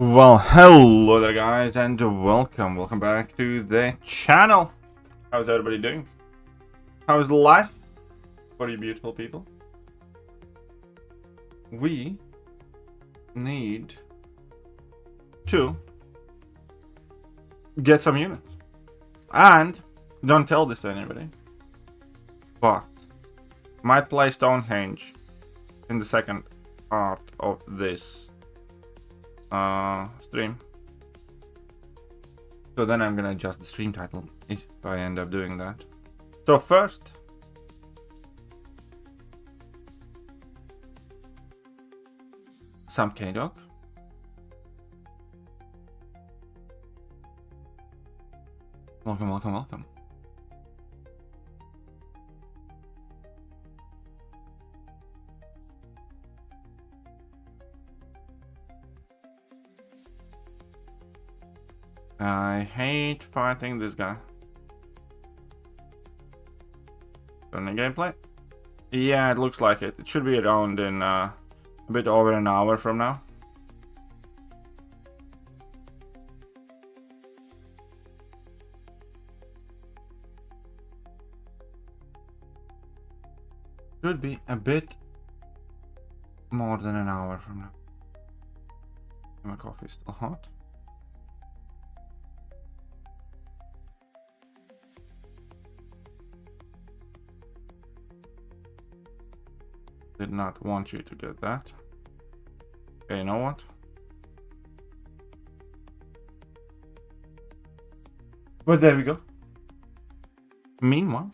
Well, hello there guys, and welcome back to the channel. How's everybody doing? How's life for you beautiful people? We need to get some units. And don't tell this to anybody, but might play Stonehenge in the second part of this stream. So then I'm gonna adjust the stream title if I end up doing that. So first, some K-Dog. Welcome. I hate fighting this guy. Turning gameplay? Yeah, it looks like it. It should be around in a bit over an hour from now. Should be a bit more than an hour from now. My coffee is still hot. Did not want you to get that. Okay, you know what? But there we go. Meanwhile,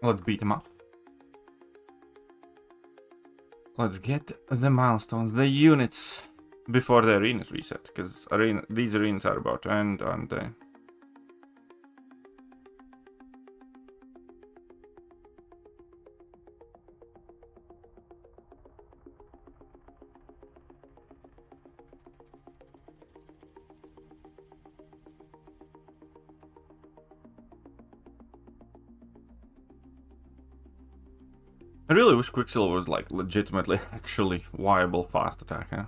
let's beat them up. Let's get the milestones, the units, before the arenas reset, because these arenas are about to end, aren't they? I really wish Quicksilver was like legitimately actually viable fast attack, huh?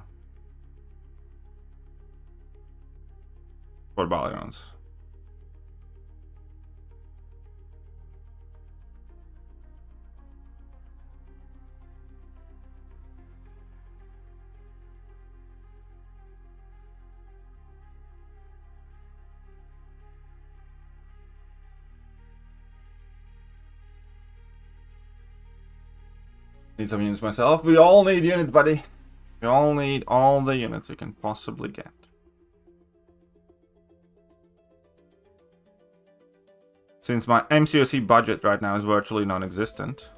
For Ballions. Need some units myself. We all need units, buddy. We all need all the units we can possibly get. Since my MCOC budget right now is virtually non-existent.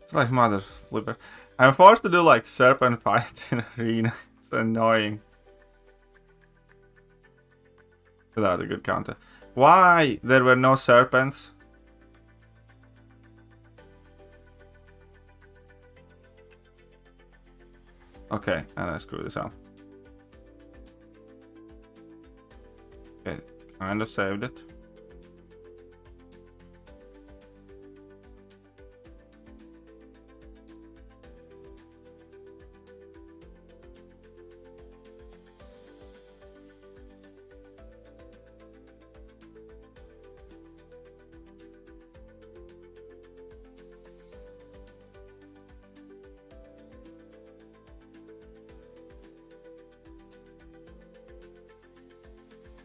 It's like mother flipper. I'm forced to do like serpent fight in arena. It's annoying. Without a good counter. Why there were no serpents? Okay, and I screw this up. Okay, kind of saved it.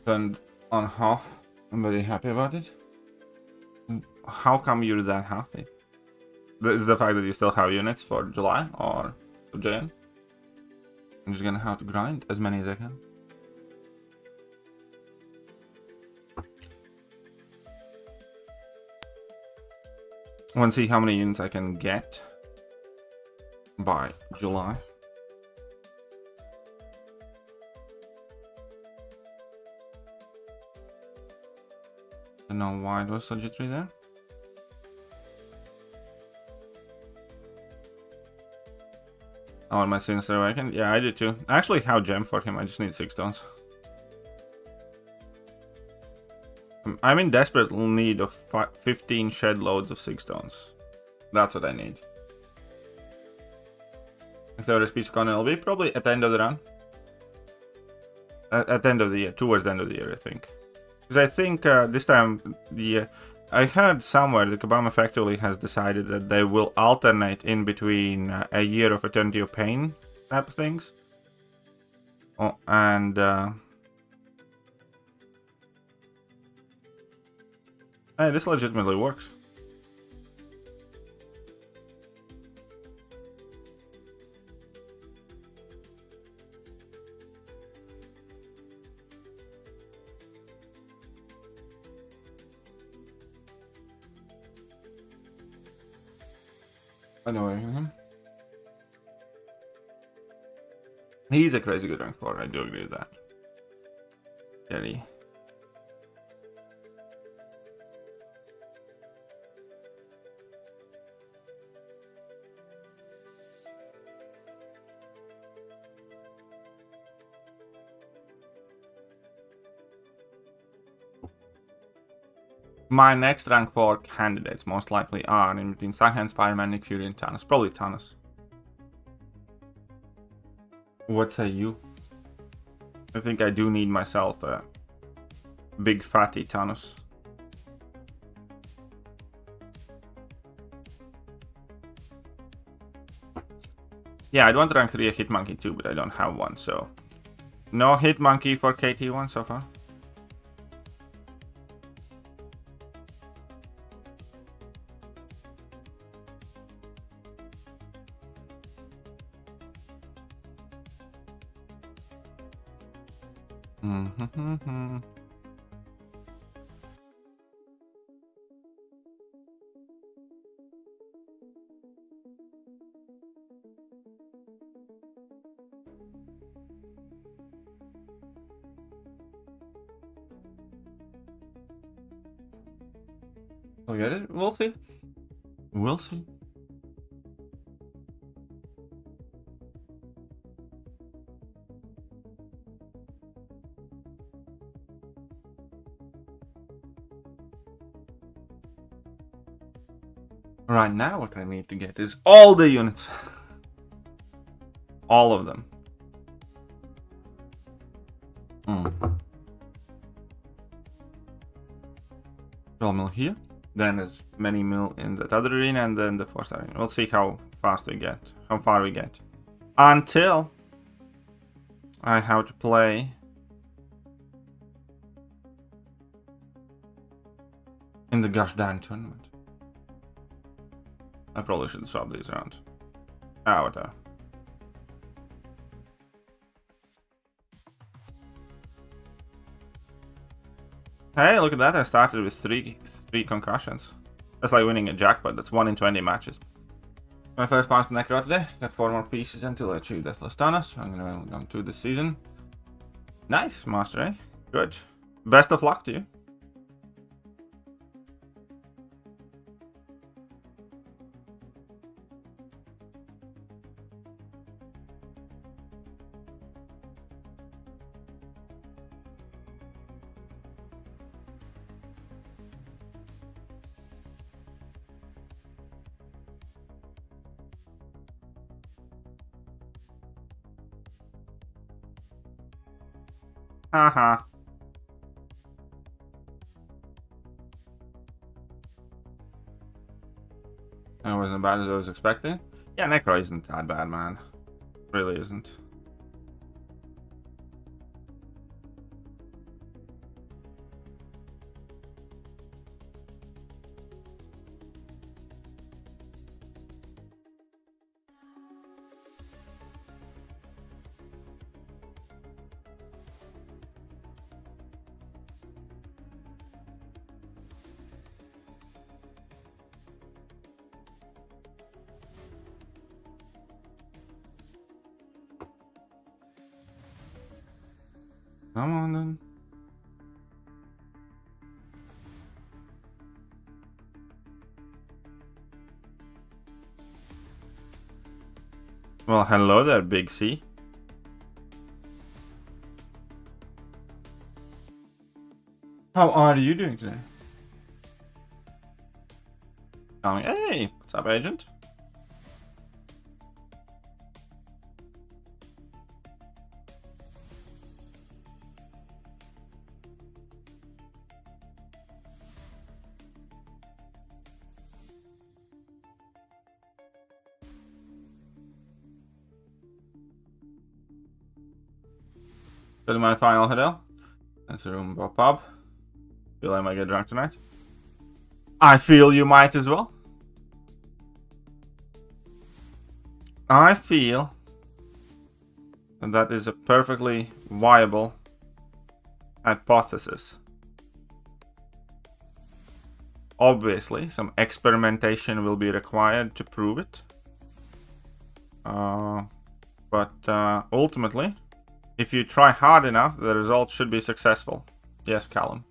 Turned on half. I'm very happy about it. How come you're that happy? Is the fact that you still have units for July or for Jan? I'm just gonna have to grind as many as I can. I want to see how many units I can get by July. Don't know why it was so jittery there. I want my Sinister Awakened. Yeah, I did too. I actually have gem for him. I just need 6 stones. I'm in desperate need of 15 shed loads of 6 stones. That's what I need. Is there a speech con LB? Probably at the end of the run. At the end of the year. Towards the end of the year, I think. Because I think this time, I heard somewhere that Kabam effectively has decided that they will alternate in between a year of Eternity of Pain type of things. Oh, and hey, this legitimately works. Annoying him. He's a crazy good rank 4, I do agree with that. Jelly. My next rank 4 candidates most likely are in between Sunhand, Spider-Man, Nick Fury, and Thanos. Probably Thanos. What say you? I think I do need myself a big fatty Thanos. Yeah, I'd want to rank 3 a Hit Monkey too, but I don't have one, so... No Hit Monkey for KT1 so far. Oh, get it? We'll see. We'll see. Right now, what I need to get is all the units. All of them. 12 mil here. Then as many mil in that other arena, and then the 4-star arena. We'll see how fast we get, how far we get. Until I have to play in the gosh darn tournament. I probably should swap these around. Whatever. Hey, look at that! I started with three concussions. That's like winning a jackpot. That's 1 in 20 matches. My first pass to Necro today. Got 4 more pieces until I achieve Deathless Thanos. I'm gonna come to this season. Nice, Master, eh? Good. Best of luck to you. Haha. It wasn't as bad as I was expecting. Yeah, Necro isn't that bad, man. Really isn't. Come on then. Well, hello there, Big C. How are you doing today? Hey, what's up, Agent? To my final huddle. That's a room pop. Feel I might get drunk tonight. I feel you might as well. I feel that is a perfectly viable hypothesis. Obviously, some experimentation will be required to prove it. But ultimately, if you try hard enough, the result should be successful. Yes, Callum.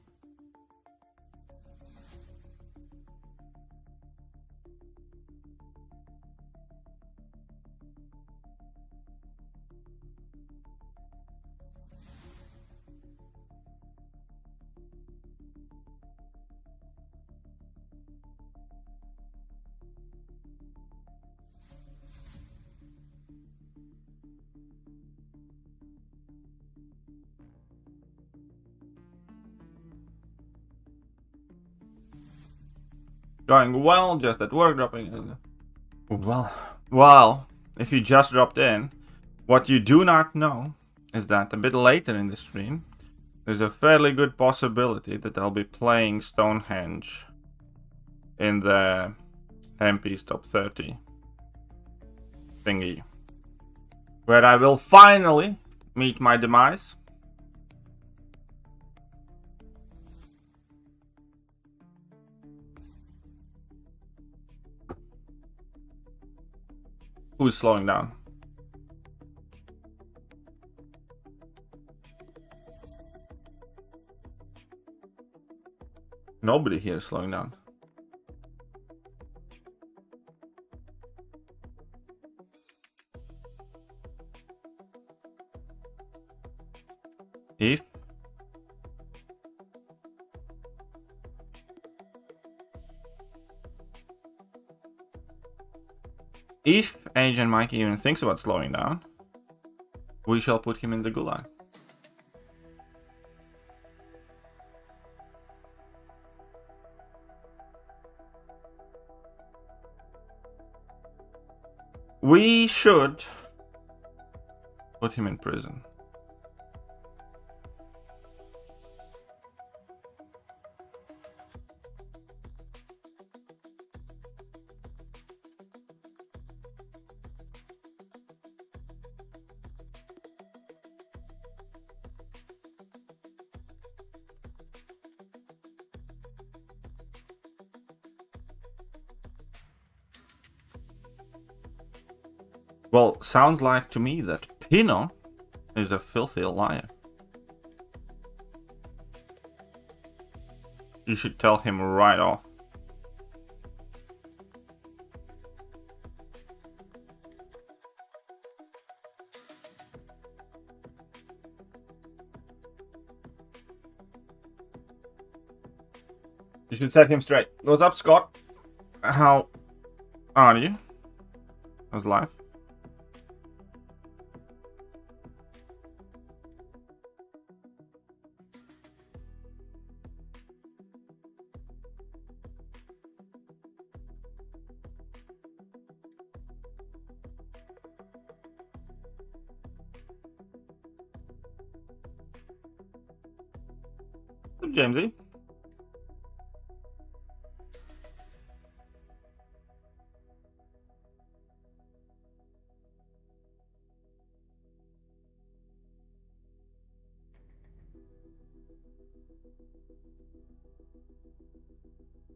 Going well, just at work, dropping in. Well, if you just dropped in, what you do not know is that a bit later in the stream, there's a fairly good possibility that I'll be playing Stonehenge in the Empy's top 30 thingy, where I will finally meet my demise. Who's slowing down? Nobody here is slowing down. If Agent Mike even thinks about slowing down, we shall put him in the gulag. We should put him in prison. Well, sounds like to me that Pino is a filthy liar. You should tell him right off. You should set him straight. What's up, Scott? How are you? How's life? Jamesy.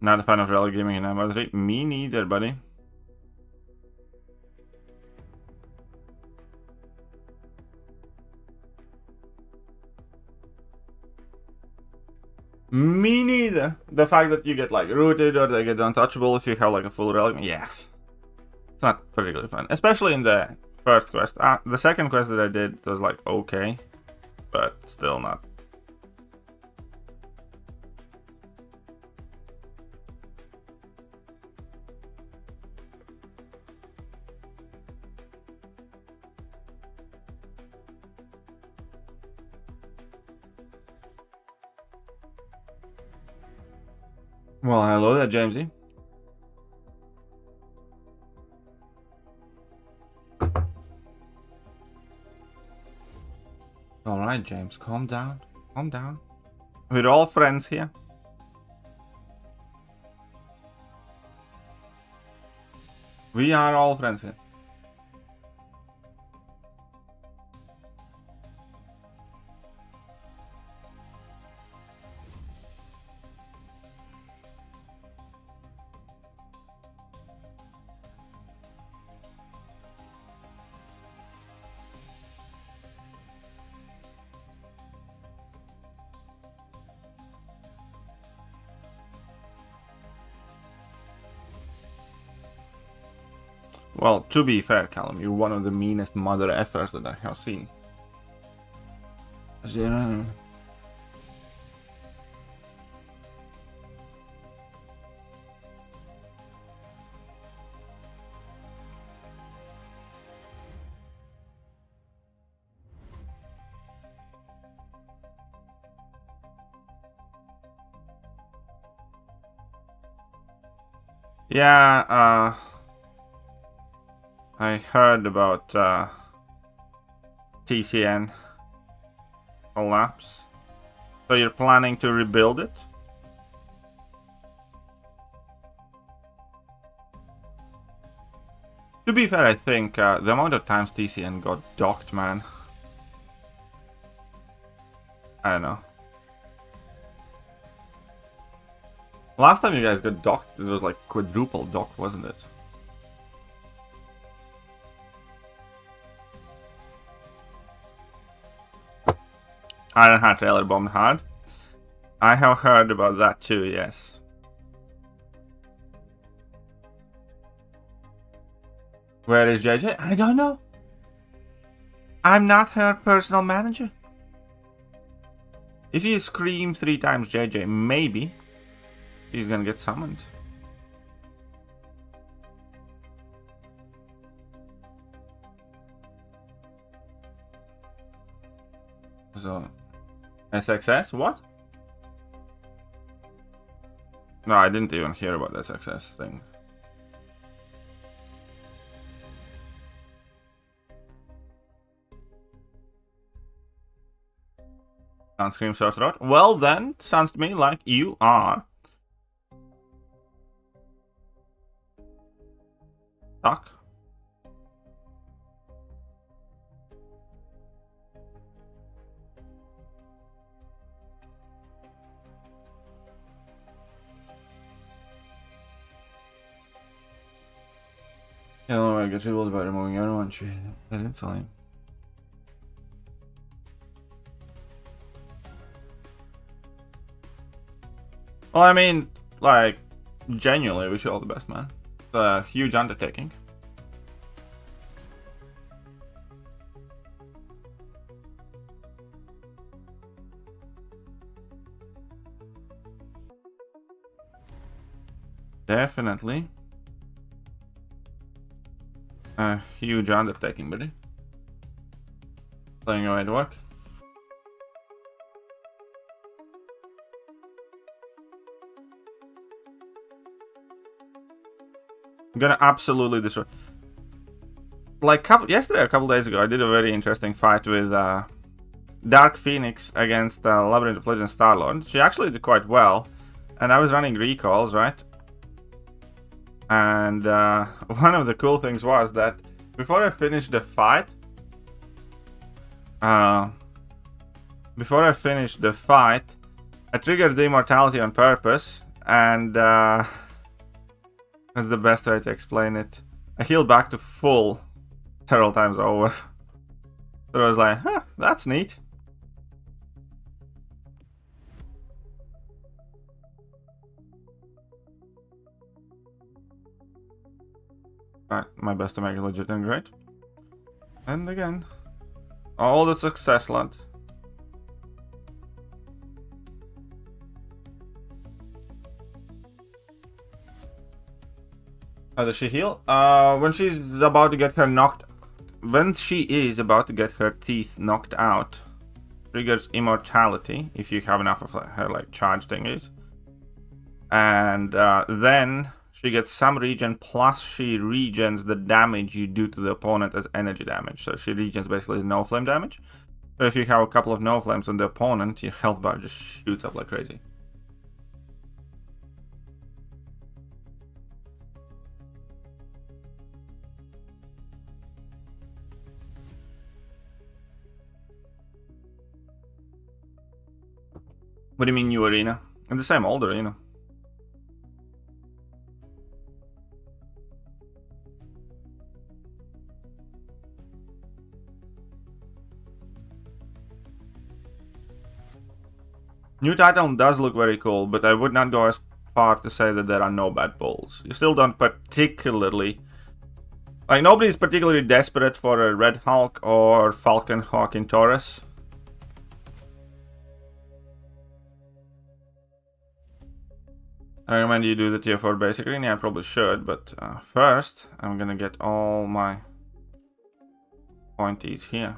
Not a fan of rally gaming in iWaltR. Me neither, buddy. Me neither. The fact that you get like rooted or they get untouchable if you have like a full relic, yeah, it's not particularly fun. Especially in the first quest. The second quest that I did was like okay, but still not. Well, hello there, Jamesy. Alright, James, calm down. Calm down. We're all friends here. We are all friends here. Well, to be fair, Callum, you're one of the meanest mother effers that I have seen. Yeah, I heard about TCN collapse. So you're planning to rebuild it? To be fair, I think the amount of times TCN got docked, man. I don't know. Last time you guys got docked, it was like quadruple dock, wasn't it? Ironheart trailer bombed hard. I have heard about that too, yes. Where is JJ? I don't know. I'm not her personal manager. If you scream 3 times JJ, maybe he's gonna get summoned. So, SXS? What? No, I didn't even hear about the SXS thing. Sunscreen sore throat. Well then, sounds to me like you are stuck. Hello, I get rules about removing everyone. Instantly. Well, I mean, like, genuinely, wish you all the best, man. It's a huge undertaking. Definitely a huge undertaking, buddy. Playing away to work. I'm gonna absolutely destroy. Like yesterday, a couple days ago, I did a very interesting fight with Dark Phoenix against Labyrinth of Legends Starlord. She actually did quite well, and I was running recalls, right? And one of the cool things was that before I finished the fight, I triggered the immortality on purpose, and that's the best way to explain it. I healed back to full several times over. So I was like, huh, that's neat. But my best to make it legit and great. And again, all the success, lad. How does she heal? When she's about to get her knocked... When she is about to get her teeth knocked out, triggers immortality, if you have enough of her, like, charge thingies. And then she gets some regen, plus she regens the damage you do to the opponent as energy damage. So she regens basically no flame damage. So if you have a couple of no flames on the opponent, your health bar just shoots up like crazy. What do you mean new arena? In the same old arena. New title does look very cool, but I would not go as far to say that there are no bad pulls. You still don't particularly... Like, nobody's particularly desperate for a Red Hulk or Falcon Hawk in Taurus. I recommend you do the tier 4 basic arena. Yeah, I probably should, but first I'm gonna get all my pointies here.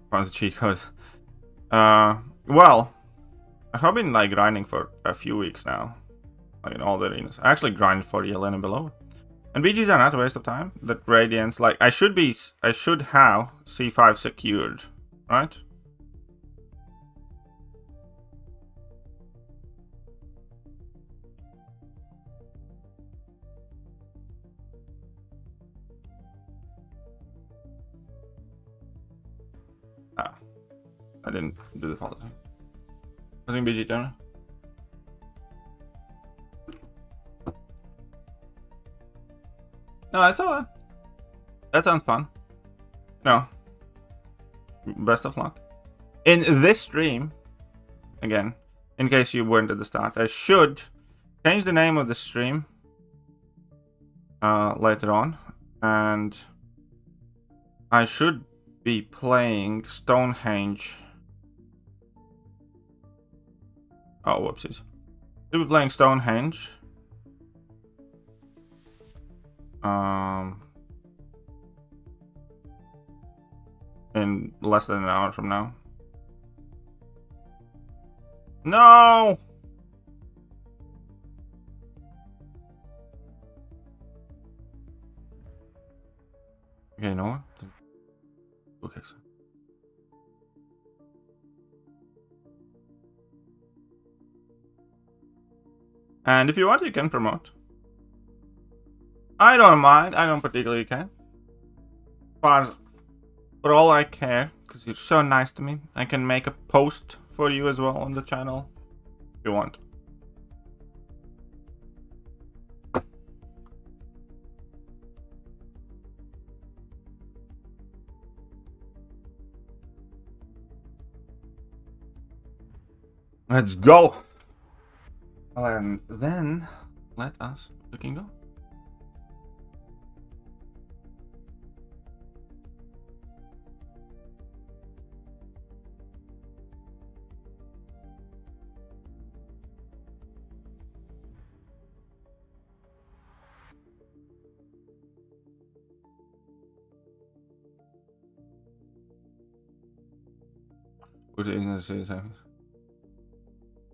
What's the cheat code? Well, I've been like grinding for a few weeks now, like in all the arenas. I actually grinded for ELN and below. And BGs are not a waste of time. That Radiance, like, I should have C5 secured, right? Ah, I didn't do the follow thing. I think BG turn. No, that's all. That sounds fun. No. Best of luck. In this stream, again, in case you weren't at the start, I should change the name of the stream later on, and I should be playing Stonehenge. Oh, whoopsies. Should be playing Stonehenge. In less than an hour from now. No! Okay, you know what? Okay, so. And if you want, you can promote. I don't mind. I don't particularly care. For all I care, because you're so nice to me, I can make a post for you as well on the channel if you want. Let's go. And then let us fucking go.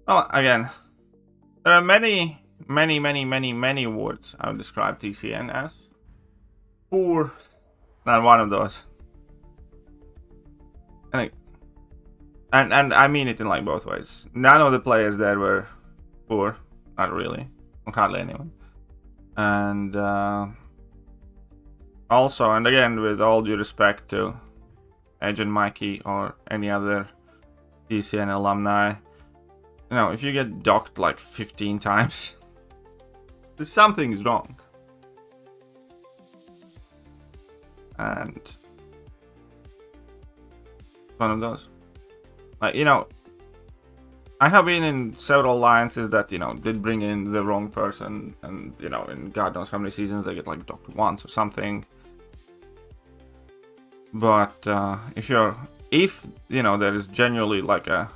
Well, again, there are many words I would describe TCN as. Poor. Not one of those. And I mean it in like both ways. None of the players there were poor. Not really. Hardly anyone. And also, and again, with all due respect to Agent Mikey or any other TCN alumni, you know, if you get docked like 15 times, something's wrong. And one of those. Like, you know, I have been in several alliances that, you know, did bring in the wrong person, and, you know, in God knows how many seasons they get like docked once or something. But if you know, there is genuinely like a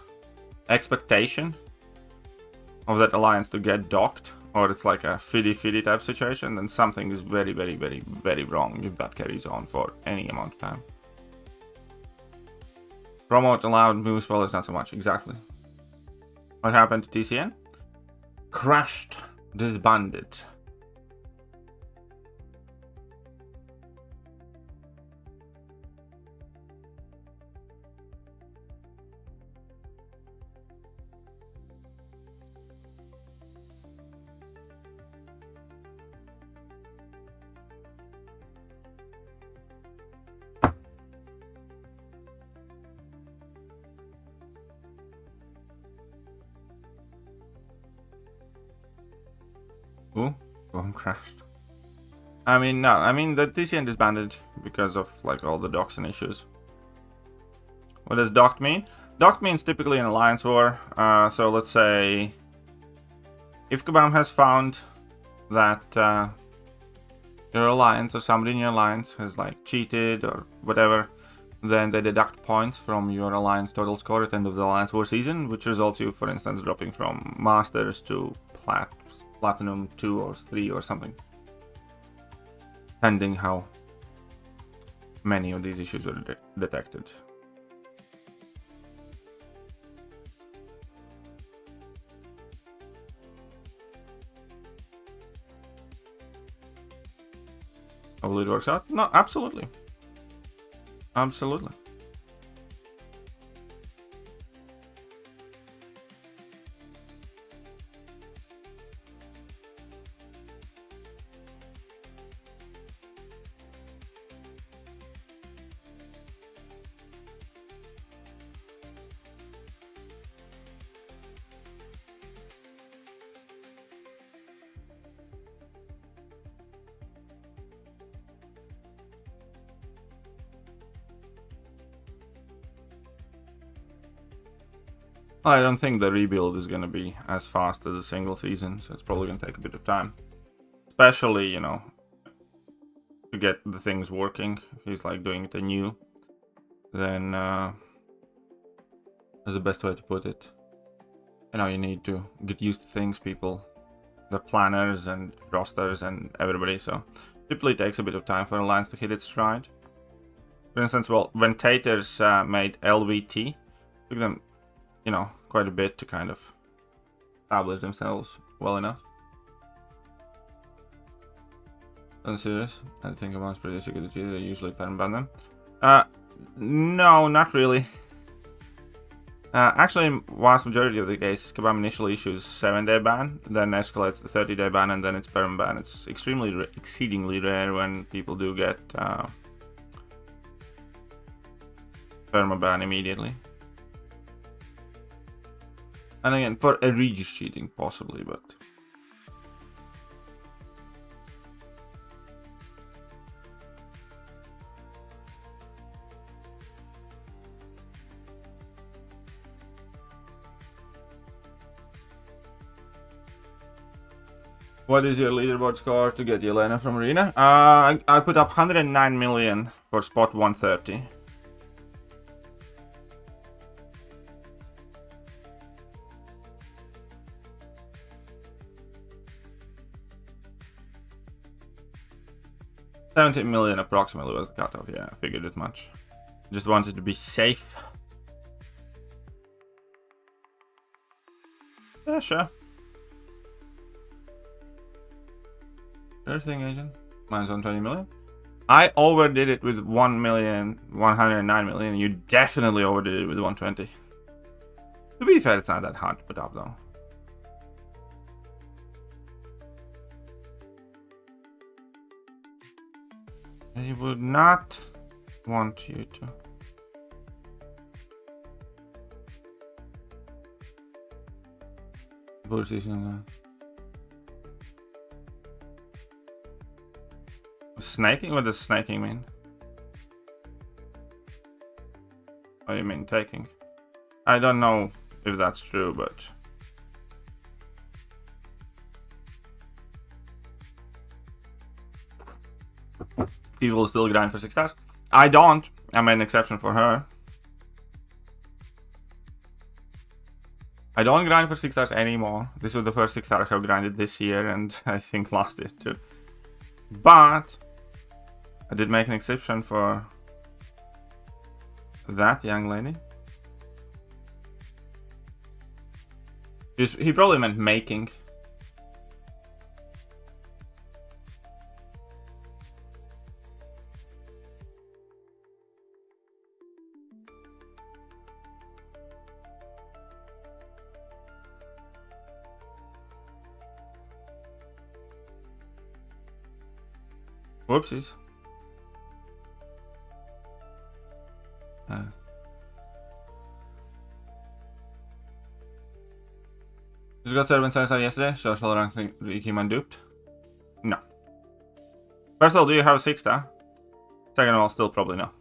expectation of that alliance to get docked, or it's like a fiddy type situation, then something is very, very, very, very wrong if that carries on for any amount of time. Promote allowed, move spoilers not so much. Exactly. What happened to TCN? Crashed, disbanded. Ooh, one crashed. I mean, no, I mean the TCN disbanded because of like all the docks and issues. What does docked mean? Docked means typically an alliance war. So let's say if Kabam has found that your alliance or somebody in your alliance has like cheated or whatever, then they deduct points from your alliance total score at the end of the alliance war season, which results you, for instance, dropping from masters to platinum 2 or 3 or something, depending how many of these issues were detected. Hopefully it works out. No, absolutely. Absolutely. I don't think the rebuild is going to be as fast as a single season, so it's probably going to take a bit of time. Especially, you know, to get the things working. If he's like doing it anew, then that's the best way to put it. You know, you need to get used to things, people, the planners and rosters and everybody, so typically it takes a bit of time for Alliance to hit its stride. For instance, well, when Taters made LVT, it took them, you know, quite a bit to kind of establish themselves well enough. Unserious. I think about pretty security. They usually pen ban them. No, not really. Actually, in vast majority of the cases, Kabam initially issues 7-day ban, then escalates the 30-day ban, and then it's perm ban. It's exceedingly rare when people do get perma ban immediately. And again, for egregious cheating, possibly, but... What is your leaderboard score to get Yelena from Arena? I put up 109 million for spot 130. $17 million approximately was the cutoff, yeah, I figured as much. Just wanted to be safe. Yeah, sure. Sure thing, agent. Mine's on 20 million. I overdid it with 1,109 million. You definitely overdid it with 120. To be fair, it's not that hard to put up though. I would not want you to. Snaking? What does snaking mean? Oh, you mean taking? I don't know if that's true, but people still grind for 6 stars. I don't. I made an exception for her. I don't grind for 6 stars anymore. This was the first 6 star I have grinded this year, and I think last year too. But I did make an exception for that young lady. He probably meant making. Whoopsies. Just got servant sensor yesterday, so shall rank him unduped? No. First of all, do you have a 6 star? Second of all, still probably no.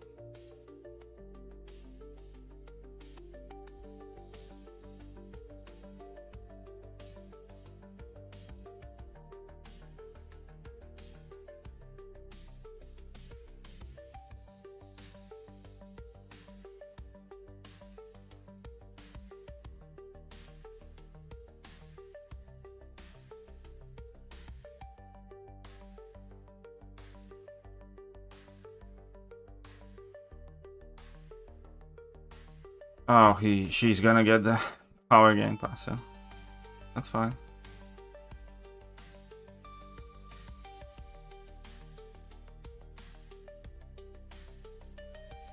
Oh, she's gonna get the power gain pass, so that's fine.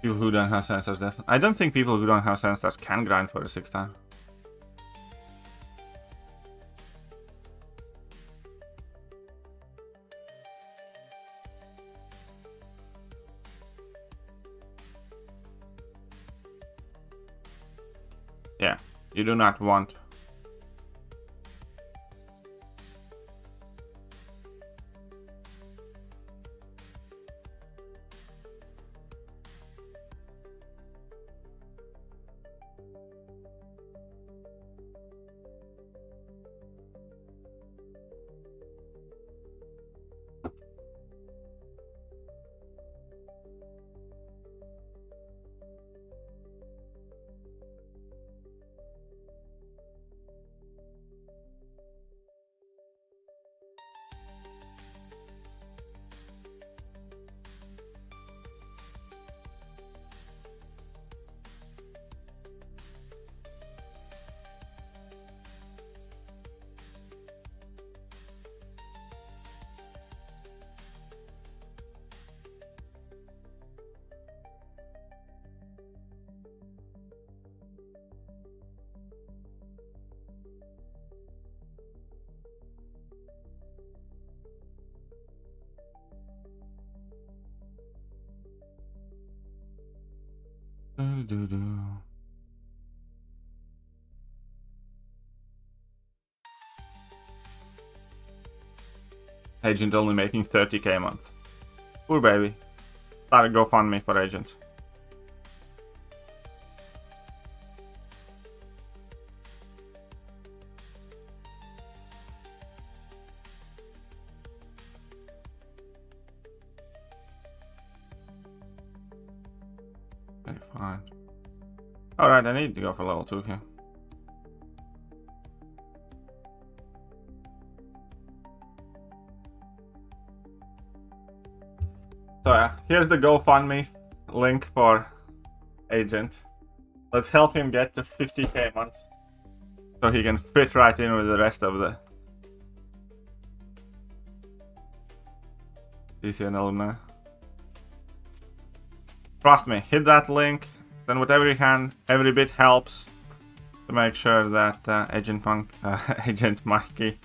People who don't have sensors, definitely. I don't think people who don't have sensors can grind for a 6 star. Yeah, you do not want. Agent only making 30k a month. Poor baby. Start a GoFundMe for Agent. Okay, fine. Alright, I need to go for level 2 here. So yeah, here's the GoFundMe link for Agent. Let's help him get to 50k a month, so he can fit right in with the rest of the DCN alumni. Trust me, hit that link, then whatever you can, every bit helps to make sure that Agent Mikey,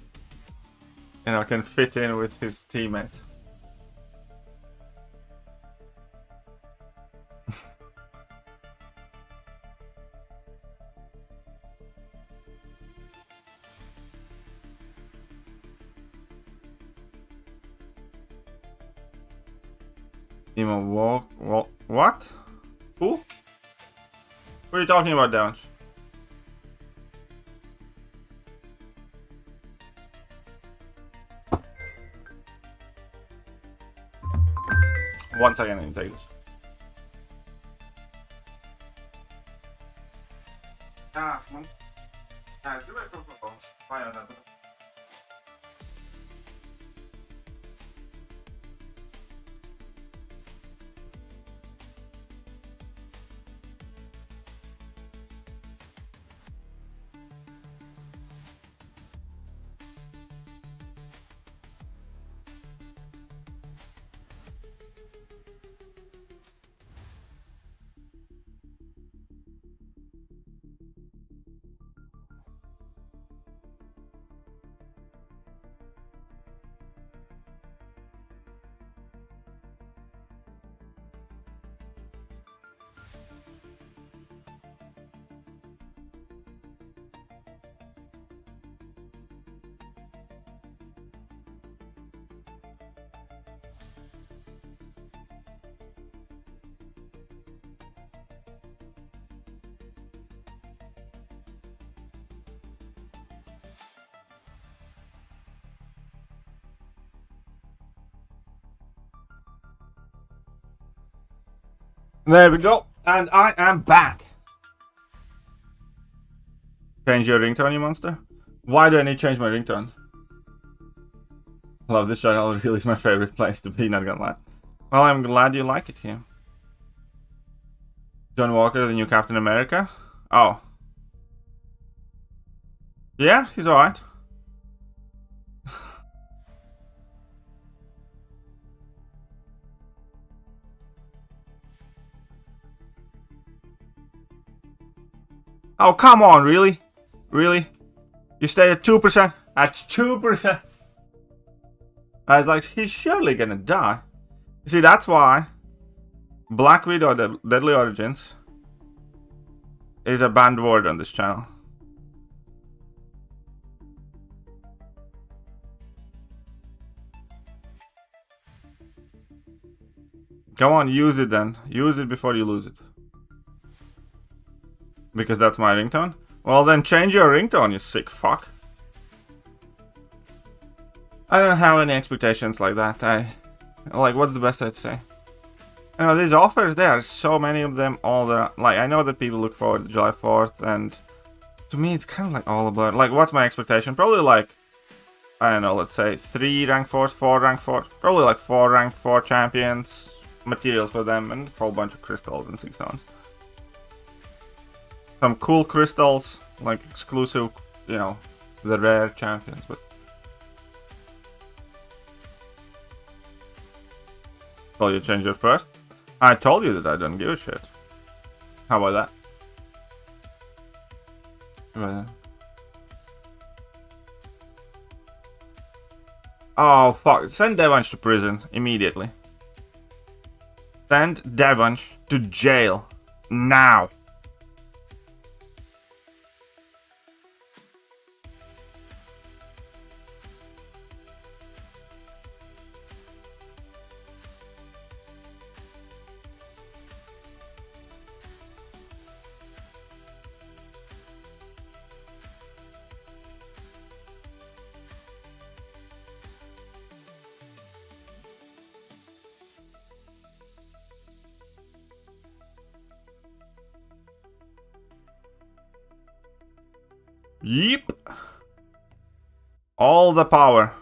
can fit in with his teammates. What? Who? Who are you talking about, Downch? 1 second and take this. There we go, and I am back. Change your ringtone, you monster. Why do I need to change my ringtone? Love this channel, it really is my favorite place to be, not gonna lie. Well, I'm glad you like it here. John Walker, the new Captain America? Oh. Yeah, he's alright. Oh, come on, really? Really? You stay at 2%? That's 2%. I was like, he's surely gonna die. You see, that's why Black Widow, the Deadly Origins, is a banned word on this channel. Come on, use it then. Use it before you lose it. Because that's my ringtone? Well then change your ringtone, you sick fuck. I don't have any expectations like that. Like, what's the best I'd say? You know, these offers, there are so many of them, all the... Like, I know that people look forward to July 4th, and... To me, it's kind of like all a blur. Like, what's my expectation? Probably like... I don't know, let's say 3 rank 4s, 4 rank 4s. Probably like 4 rank 4 champions. Materials for them, and a whole bunch of crystals and 6 stones. Some cool crystals, like exclusive, you know, the rare champions, but... Well, you change it first? I told you that I don't give a shit. How about that? Oh, fuck. Send Devansh to prison immediately. Send Devansh to jail. Now. Yep. All the power.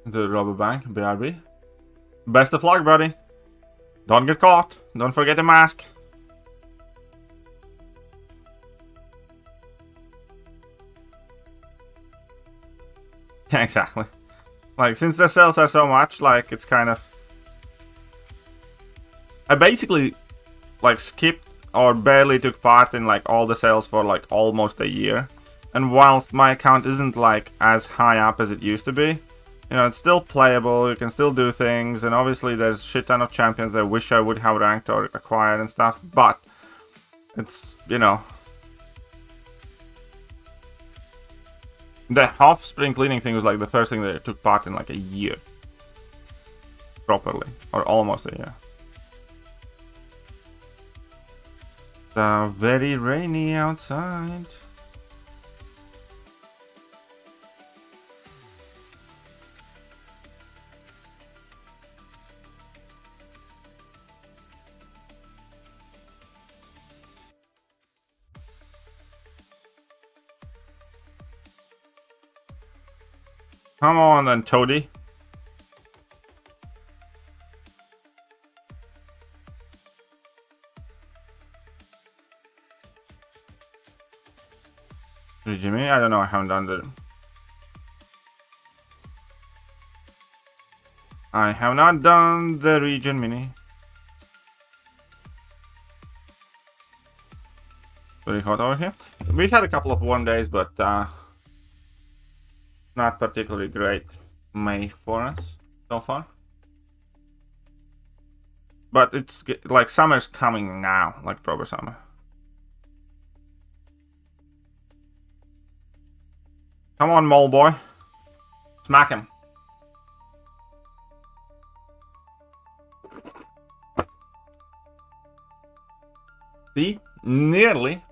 The rubber bank, BRB. Best of luck, buddy. Don't get caught. Don't forget the mask. Yeah, exactly. Like, since the sales are so much, like, it's kind of... I basically, like, skipped or barely took part in like all the sales for like almost a year, and whilst my account isn't like as high up as it used to be, you know, it's still playable, you can still do things, and obviously there's shit ton of champions that I wish I would have ranked or acquired and stuff, but it's, you know, the half spring cleaning thing was like the first thing that I took part in like a year properly, or almost a year. Very rainy outside. Come on then, Toady. Jimmy, I don't know. I haven't done the. I have not done the region mini. Pretty hot over here. We had a couple of warm days, but not particularly great May for us so far. But it's like summer's coming now, like proper summer. Come on, mole boy. Smack him. See? Nearly.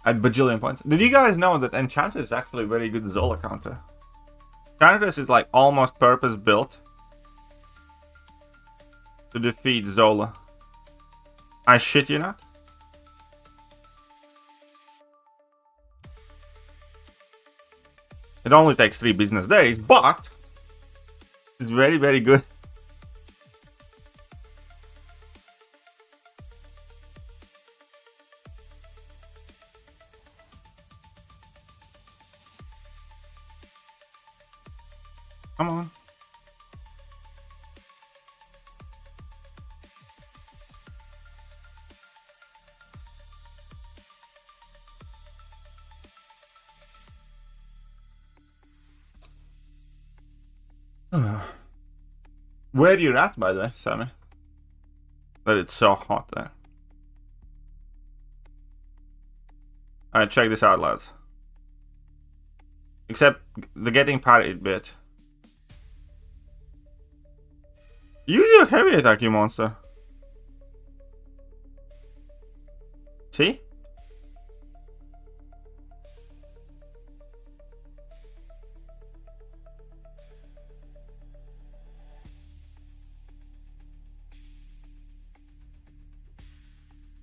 At bajillion points. Did you guys know that Enchantress is actually a very good Zola counter? Enchantress is like almost purpose built to defeat Zola. I shit you not. It only takes 3 business days, but it's very, very good. Come on. Where are you at, by the way, Sammy? That it's so hot there. Alright, check this out, lads. Except the getting parried bit. Use your heavy attack, you monster. See?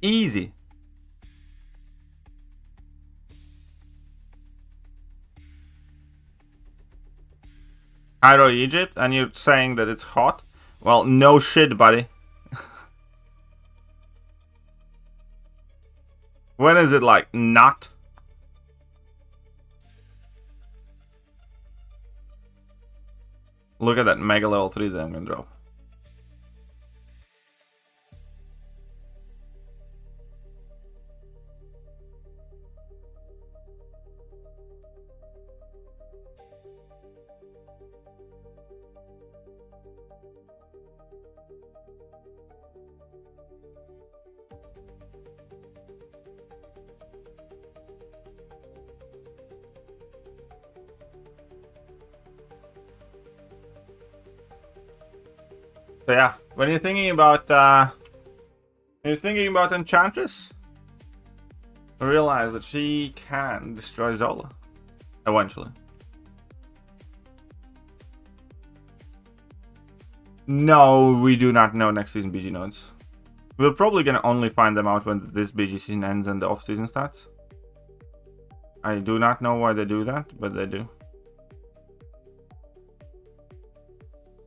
Easy. Cairo, Egypt, and you're saying that it's hot? Well, no shit, buddy. When is it like not? Look at that mega level 3 that I'm gonna drop. So yeah, when you're thinking about Enchantress, realize that she can destroy Zola eventually. No, we do not know next season BG nodes. We're probably gonna only find them out when this BG season ends and the off season starts. I do not know why they do that, but they do.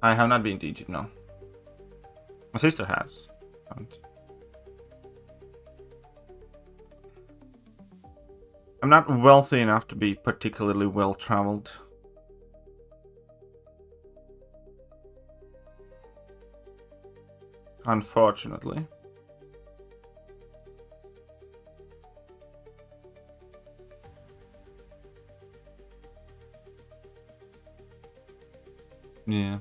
I have not been to Egypt, no. My sister has. I'm not wealthy enough to be particularly well traveled. Unfortunately. Yeah.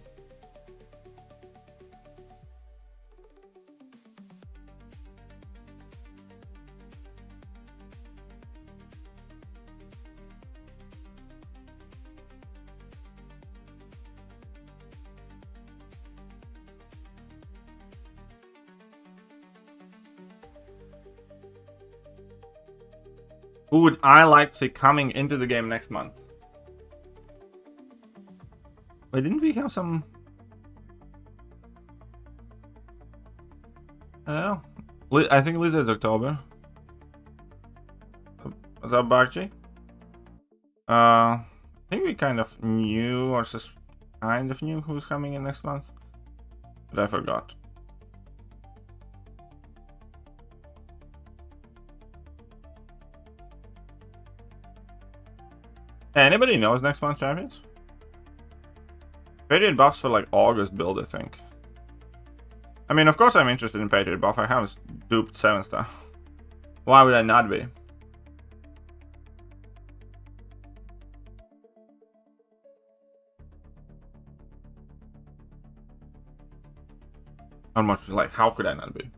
Who would I like to see coming into the game next month? Wait, didn't we have some... I don't know. I think Lizard's October. What's up, Bakji? I think we kind of knew, or just kind of knew who's coming in next month. But I forgot. Hey, anybody knows next month's champions? Patriot buffs for like August build, I think. I mean, of course I'm interested in Patriot buff. I have duped 7-star. Why would I not be? How much, like, how could I not be?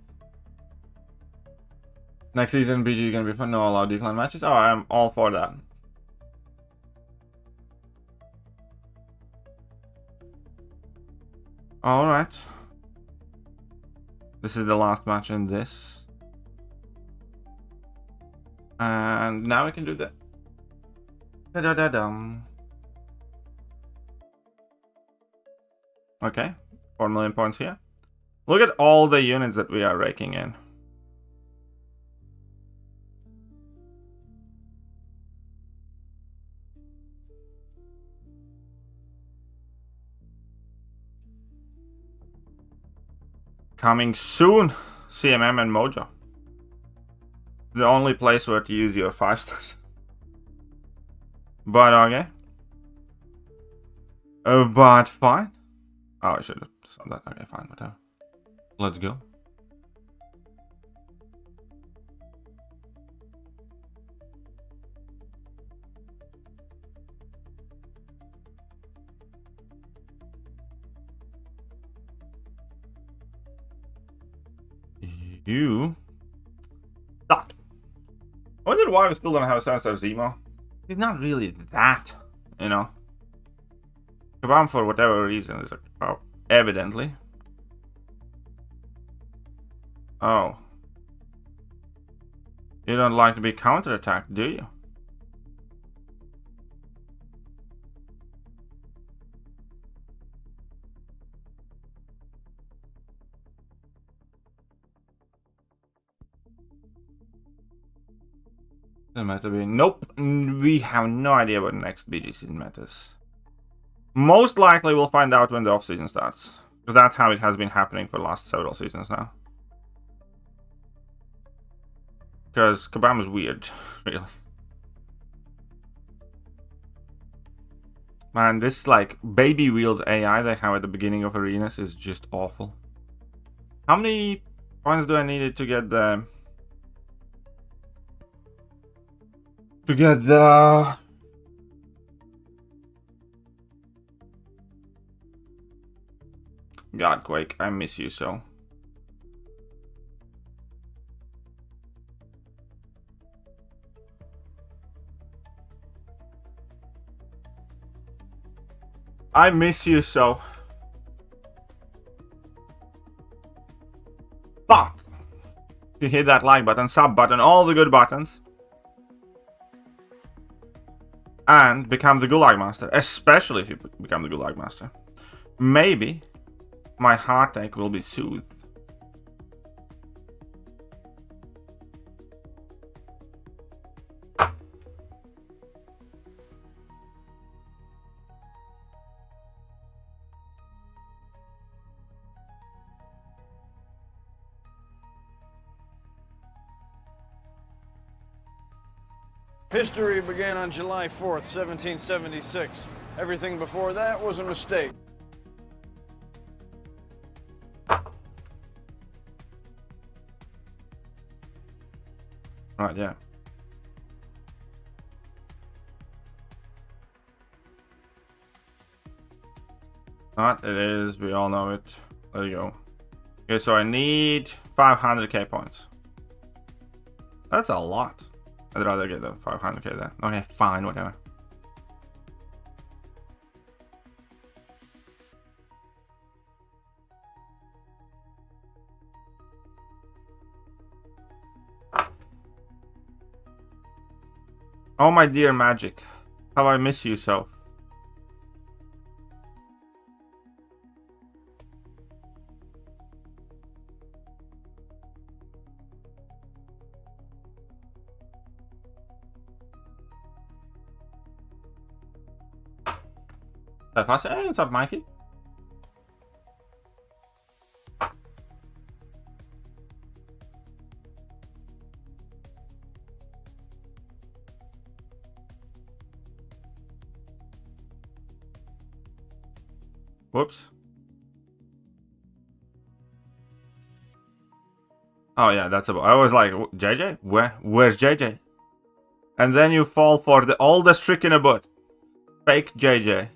Next season, BG is gonna be fun. No allowed decline matches. Oh, I'm all for that. Alright. This is the last match in this. And now we can do that. Da-da-da-dum. Okay. 4 million points here. Look at all the units that we are raking in. Coming soon, CMM and Mojo. The only place where to use your 5-stars. But okay. But fine. Oh, I should have said that. Okay, fine, whatever. Let's go. You stop. I wonder why we still don't have a 7-star Zemo. He's not really that, you know. Kabam, for whatever reason, is like, oh, evidently. Oh. You don't like to be counterattacked, do you? The meta being nope. We have no idea what next BG season meta is. Most likely we'll find out when the off season starts. Because that's how it has been happening for the last several seasons now. Because Kabam is weird, really. Man, this like baby wheels AI they have at the beginning of arenas is just awful. How many points do I need to get the Godquake, I miss you so. I miss you so. But you hit that like button, sub button, all the good buttons. And become the Gulag Master, especially if you become the Gulag Master. Maybe my heartache will be soothed. History began on July 4th, 1776. Everything before that was a mistake. Right, yeah. Alright, it is. We all know it. There you go. Okay, so I need 500k points. That's a lot. I'd rather get the 500k then. Okay, fine, whatever. Oh my dear Magic, how I miss you so. Hey, what's up, Mikey? Whoops. Oh yeah, that's about. I was like, JJ? Where's JJ? And then you fall for the oldest trick in a book. Fake JJ.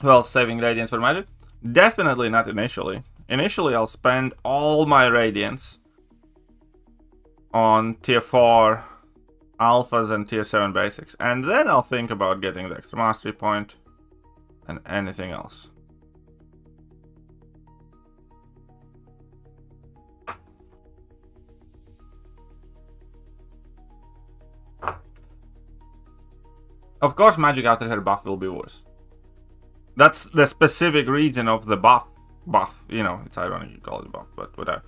Well, saving radiance for magic? Definitely not initially. Initially, I'll spend all my radiance on tier 4 alphas and tier 7 basics. And then I'll think about getting the extra mastery point and anything else. Of course, magic after her buff will be worse. That's the specific reason of the buff. You know, it's ironic you call it buff, but whatever.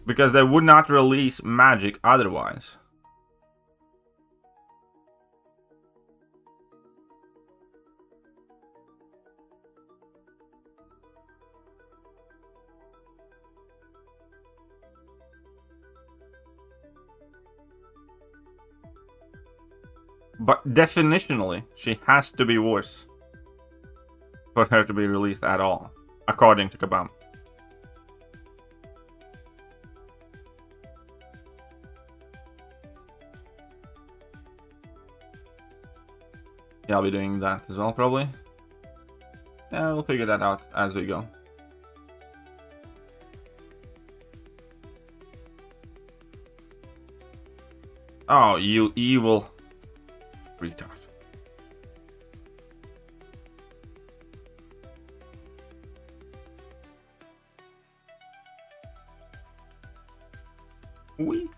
Because they would not release magic otherwise. But definitionally, she has to be worse for her to be released at all, according to Kabam. Yeah, I'll be doing that as well, probably. Yeah, we'll figure that out as we go. Oh, you evil retard. Oui.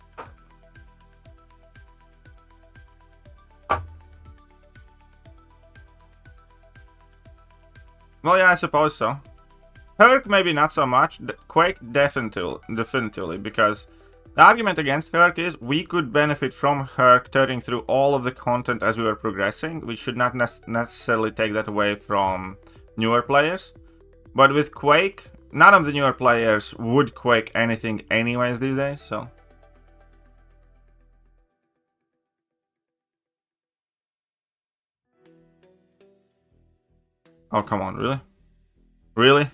Well, yeah, I suppose so. Herc, maybe not so much. Quake, definitively, because the argument against Herc is we could benefit from Herc turning through all of the content as we were progressing. We should not necessarily take that away from newer players. But with Quake, none of the newer players would Quake anything anyways these days, so... Oh, come on, really? Really?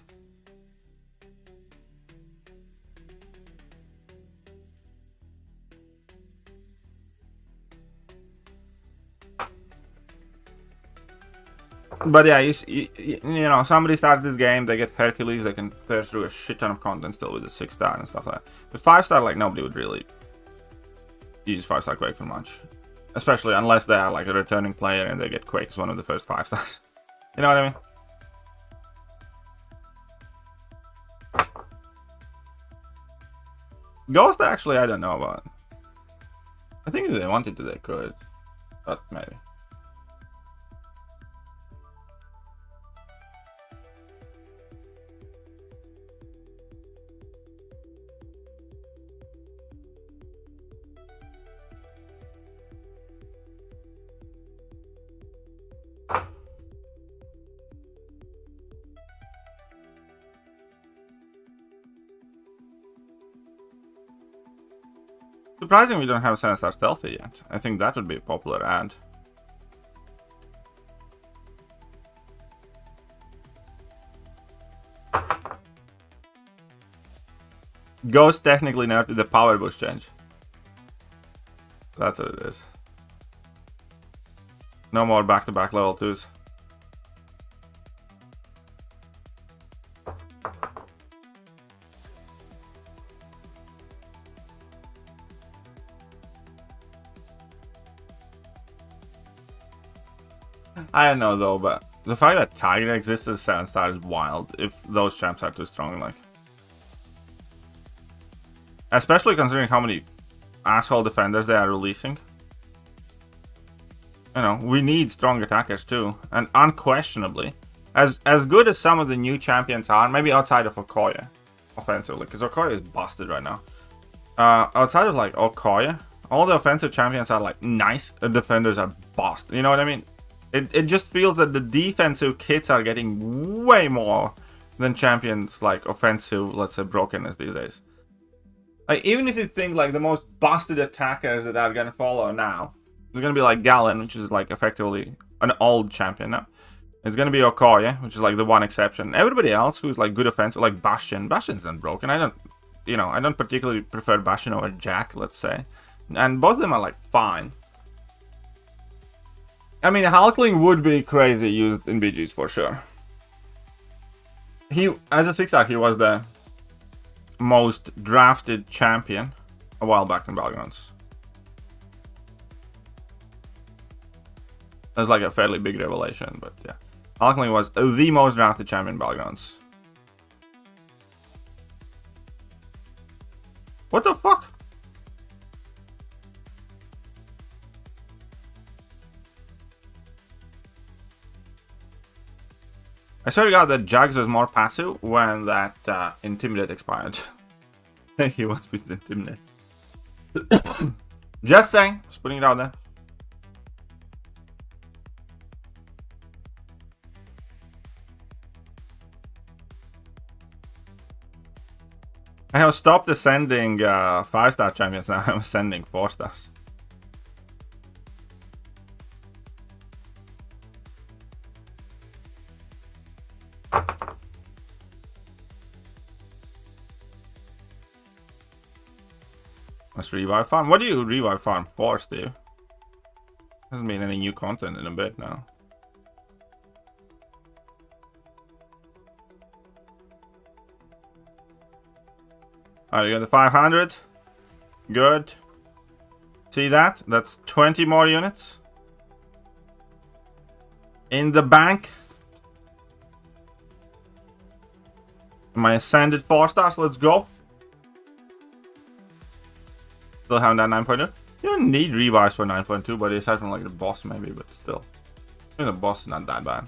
But yeah, you know, somebody starts this game, they get Hercules, they can tear through a shit ton of content still with a 6-star and stuff like that. But 5-star, like, nobody would really use 5-star Quake for much. Especially unless they are like a returning player and they get Quake as one of the first 5 stars. You know what I mean? Ghost, actually, I don't know about. I think if they wanted to, they could. But maybe. Surprising we don't have a 7-star stealthy yet. I think that would be a popular ad. Ghost technically noted the power boost change. That's what it is. No more back-to-back level 2s. I don't know though, but the fact that Tiger exists as 7-star is wild if those champs are too strong, like. Especially considering how many asshole defenders they are releasing. You know, we need strong attackers too. And unquestionably, as good as some of the new champions are, maybe outside of Okoye, offensively, because Okoye is busted right now. Outside of like Okoye, all the offensive champions are like nice. The defenders are busted. You know what I mean? It just feels that the defensive kits are getting way more than champions like offensive, let's say, brokenness these days. Like, even if you think like the most busted attackers that are gonna follow now, it's gonna be like Galen, which is like effectively an old champion now. It's gonna be Okoye, which is like the one exception. Everybody else who's like good offensive, like Bastion. Bastion's unbroken. I don't particularly prefer Bastion over Jack, let's say. And both of them are like fine. I mean, Hulkling would be crazy used in BGs for sure. He, as a 6-star, he was the most drafted champion a while back in Battlegrounds. That's like a fairly big revelation, but yeah. Hulkling was the most drafted champion in Battlegrounds. What the fuck? I swear to God that Jags was more passive when that Intimidate expired. He wants me to Intimidate. Just saying. Just putting it out there. I have stopped sending 5-star champions now. I'm sending 4-stars. Let's revive farm. What do you revive farm for, Steve? Hasn't been any new content in a bit now. Alright, you got the 500. Good. See that? That's 20 more units. In the bank. My ascended 4-stars, let's go. Still haven't done 9.2. You don't need revives for 9.2, but aside from like the boss maybe, but still. I think the boss is not that bad.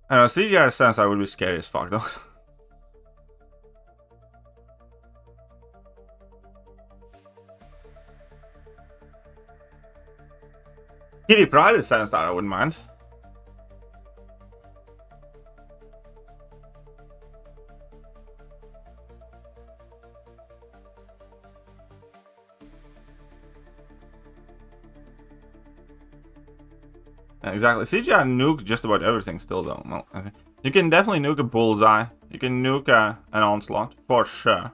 I don't know, CGI sense I would be scary as fuck though. Kitty Pride is 7-star, I wouldn't mind. Yeah, exactly. CGI nuke just about everything still though. Well, I think you can definitely nuke a bullseye. You can nuke an onslaught for sure.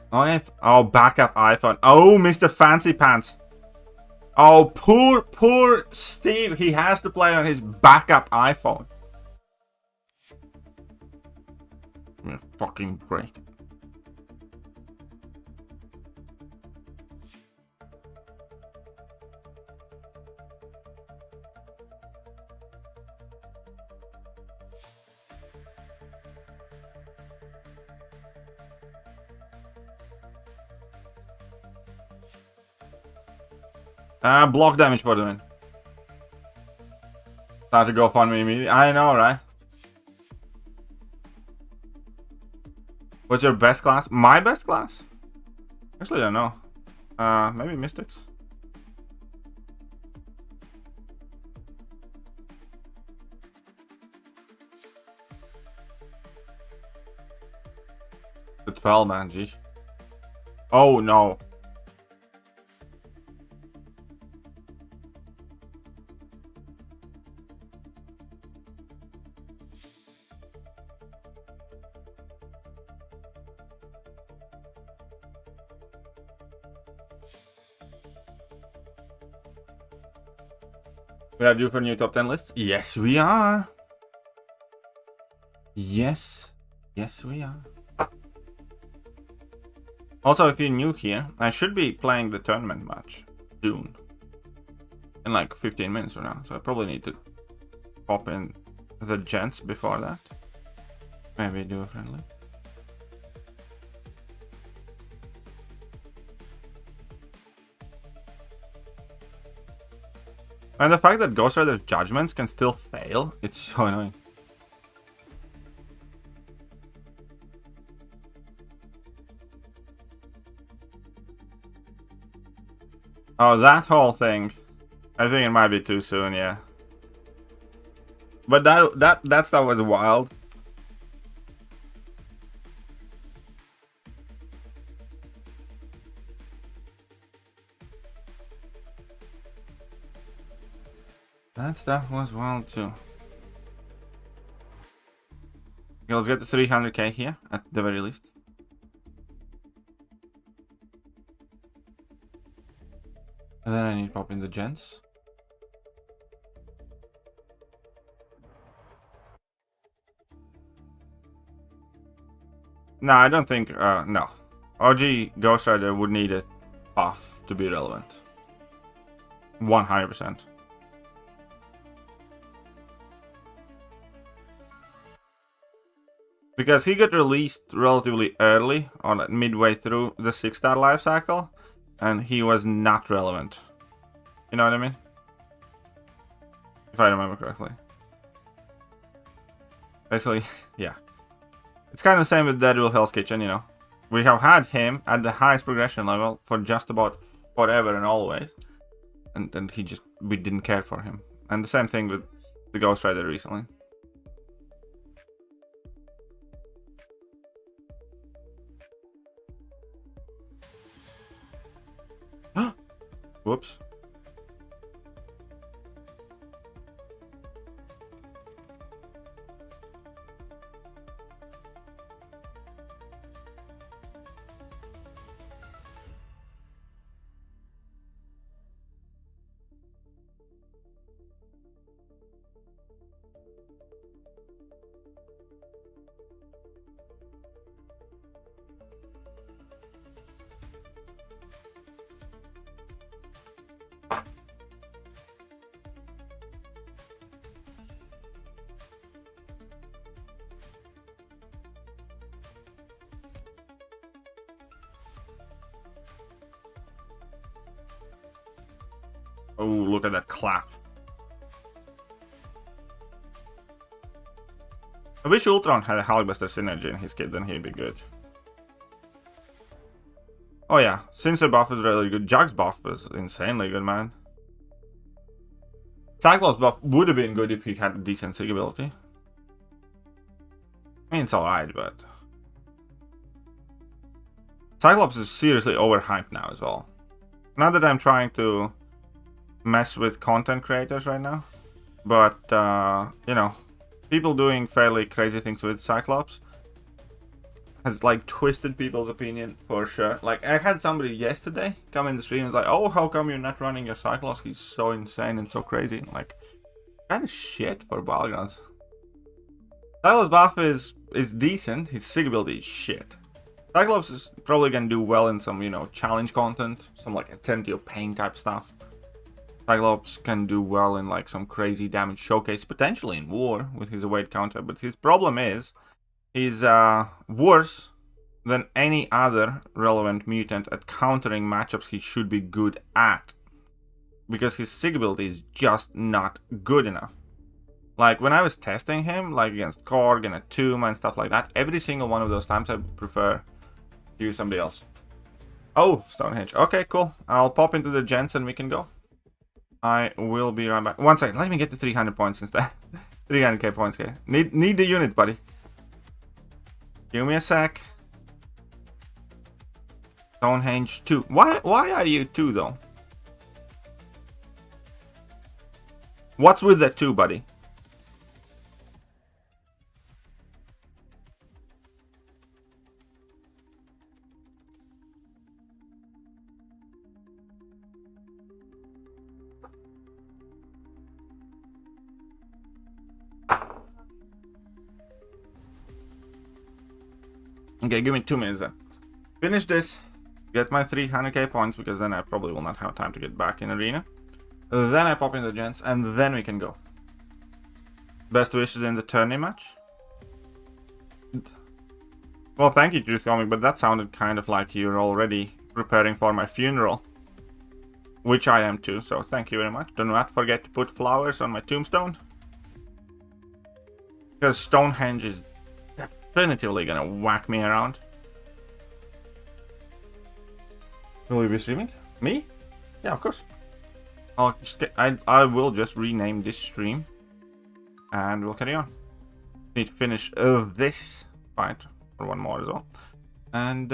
Oh, yeah. Oh, backup iPhone. Oh, Mr. Fancy Pants. Oh, poor Steve. He has to play on his backup iPhone. Give me a fucking break. Block damage for the win. Start to go fund me immediately. I know, right? What's your best class? My best class? Actually, I don't know. Maybe Mystics. The 12, man, geez. Oh, no. We are due for new top 10 lists? Yes, we are. Yes. Yes, we are. Also, if you're new here, I should be playing the tournament match. soon. In like 15 minutes from now. So I probably need to pop in the gents before that. Maybe do a friendly. And the fact that Ghost Rider's judgments can still fail, it's so annoying. Oh, that whole thing. I think it might be too soon, yeah. But that stuff was wild. That stuff was wild too. Okay, let's get to 300k here at the very least. And then I need to pop in the gents. No, I don't think, no. OG Ghost Rider would need a buff to be relevant. 100%. Because he got released relatively early, or midway through the 6-star life cycle, and he was not relevant. You know what I mean? If I remember correctly. Basically, yeah. It's kind of the same with Deadpool Hell's Kitchen, you know. We have had him at the highest progression level for just about forever and always. And he just, we didn't care for him. And the same thing with the Ghost Rider recently. Whoops. Oh, look at that clap. I wish Ultron had a Hulkbuster synergy in his kit, then he'd be good. Oh yeah, Sinister buff is really good. Jug's buff is insanely good, man. Cyclops buff would have been good if he had decent sig ability. I mean, it's alright, but... Cyclops is seriously overhyped now as well. Not that I'm trying to mess with content creators right now, but you know, people doing fairly crazy things with Cyclops has like twisted people's opinion for sure. Like I had somebody yesterday come in the stream and was like, oh, how come you're not running your Cyclops? He's so insane and so crazy. Like, kind of shit for Balgrans. Cyclops buff is decent. His sig ability is shit. Cyclops is probably gonna do well in some, you know, challenge content, some like attend to your pain type stuff. Cyclops can do well in like some crazy damage showcase, potentially in war with his await counter, but his problem is he's worse than any other relevant mutant at countering matchups he should be good at, because his sig ability is just not good enough. Like when I was testing him, like against Korg and Atuma and stuff like that, every single one of those times I prefer to use somebody else. Oh, Stonehenge. Okay, cool. I'll pop into the gents and we can go. I will be right back. One second, let me get to 300 points instead. 300k points here. Need the unit, buddy. Give me a sec. Stonehenge 2. Why are you 2 though? What's with that 2, buddy? Okay, give me 2 minutes then. Finish this, get my 300k points, because then I probably will not have time to get back in arena. Then I pop in the gents, and then we can go. Best wishes in the tourney match. Well, thank you, Truth Comic, but that sounded kind of like you're already preparing for my funeral. Which I am too, so thank you very much. Do not forget to put flowers on my tombstone. Because Stonehenge is definitively gonna whack me around. Will you be streaming? Me? Yeah, of course. I will just rename this stream. And we'll carry on. Need to finish this fight. Or one more as well. And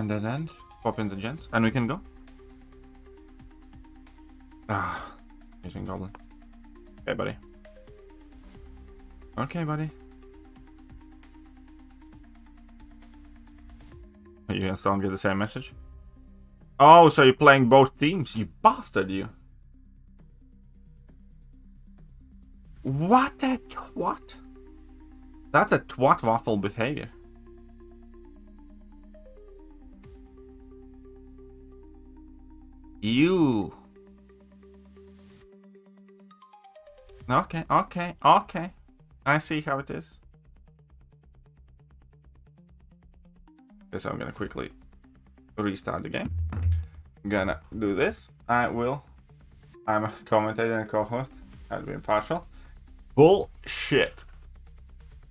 then pop in the gents. And we can go. Using goblin. Okay, buddy. Okay, buddy. You can still get the same message? Oh, so you're playing both teams, you bastard, you. What a twat. That's a twat waffle behavior. You. Okay. I see how it is. Guess I'm gonna quickly restart the game. Gonna do this. I'm a commentator and co-host. I'll be impartial. Bullshit.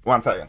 1 second.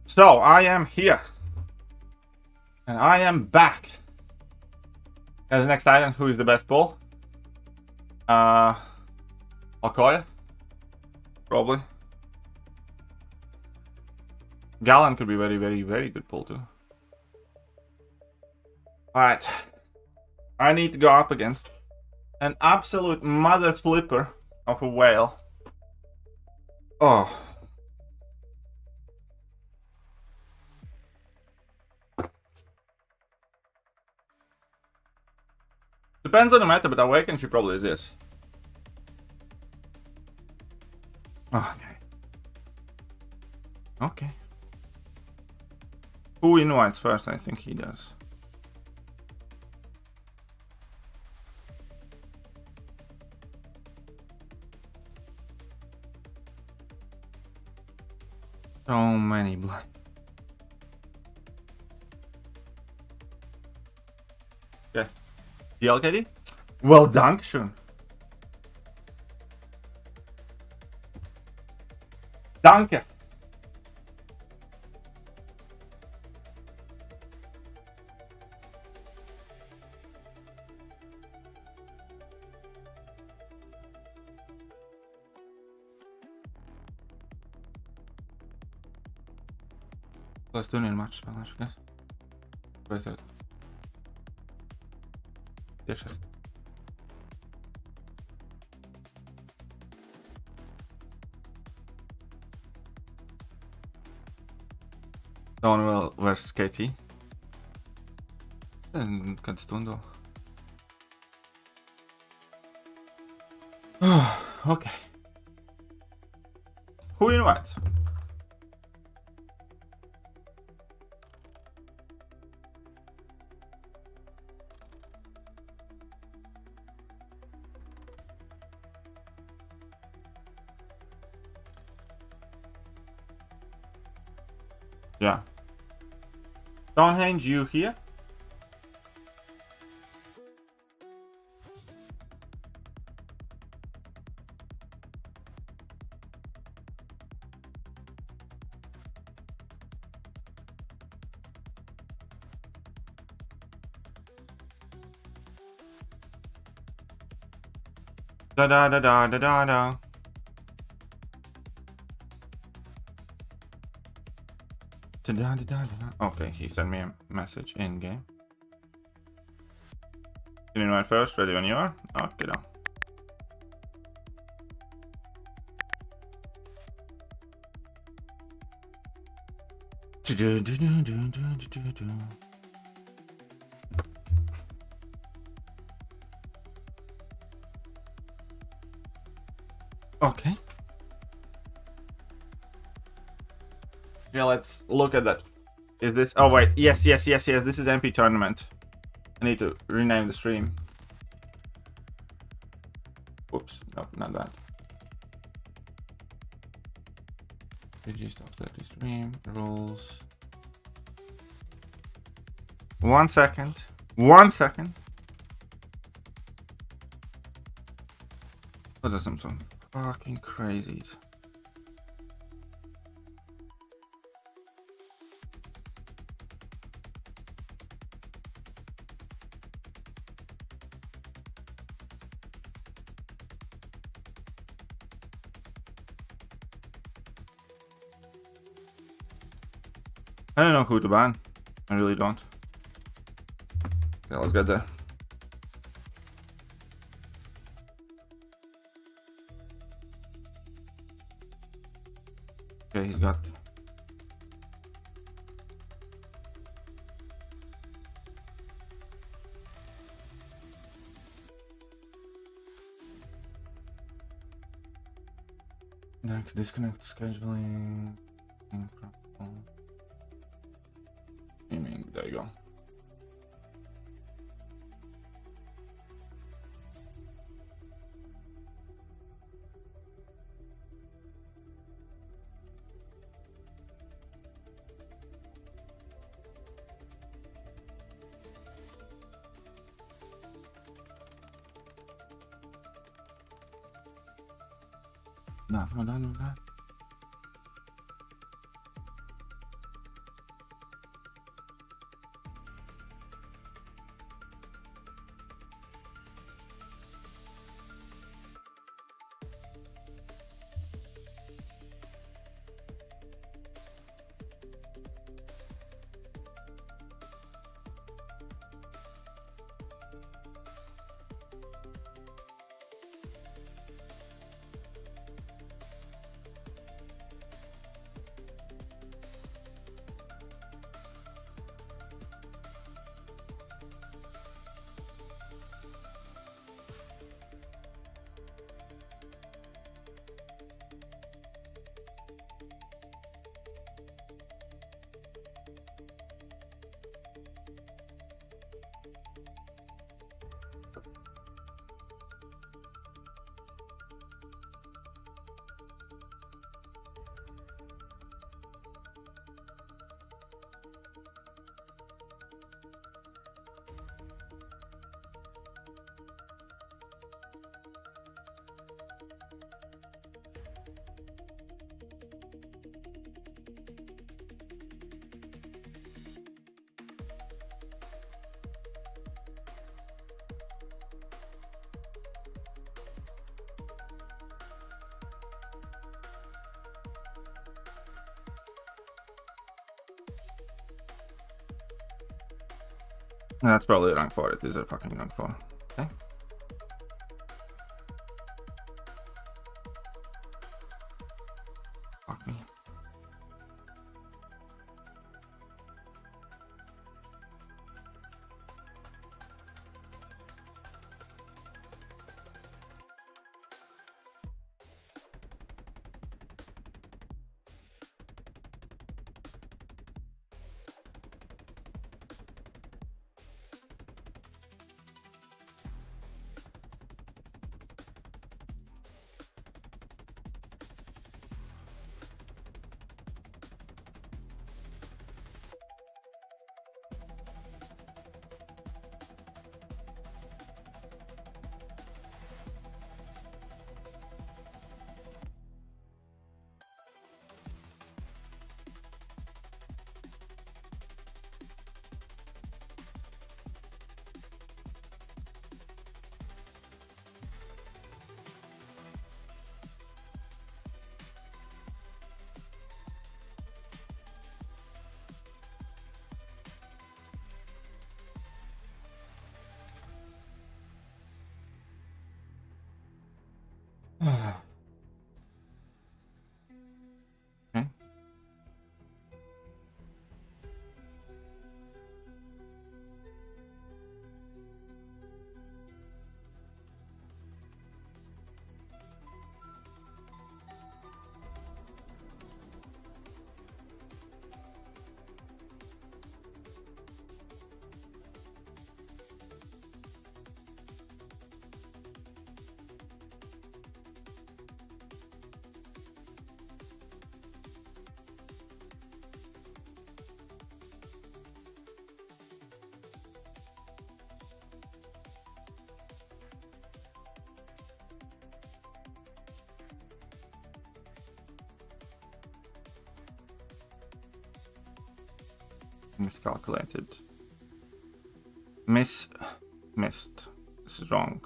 So I am here, and I am back. As the next item, who is the best bull? Okoye, probably. Gallon could be very, very, very good pull too. Alright. I need to go up against an absolute mother flipper of a whale. Oh. Depends on the meta, but Awaken she probably is this. Okay. Okay. Who invites first? I think he does. So many blood. Okay. DLKD? Well, Dankeschön. Danke. Let's do it much Spanish, guys. Where's that? Yes, yes. Donwell versus KT. Kan stund då. Okay. Who invites? Yeah. Don't hang you here. Da da da da da da da. Okay, he sent me a message in game. You invite first, ready when you are? Okay, now. Okay. Yeah, let's look at that. Is this... Oh, wait. Yes. This is Empy tournament. I need to rename the stream. Oops. No, not that. PG-stop30 stream. Rules. 1 second. 1 second. What are some fucking crazies? I don't know who to ban. I really don't. Okay, let's get there. Okay, he's got... Next, disconnect scheduling. There you go. No, I'm done with that. That's probably rank 4. It is a fucking rank 4. Okay. Fuck me. Okay. Miscalculated. Missed. This is wrong.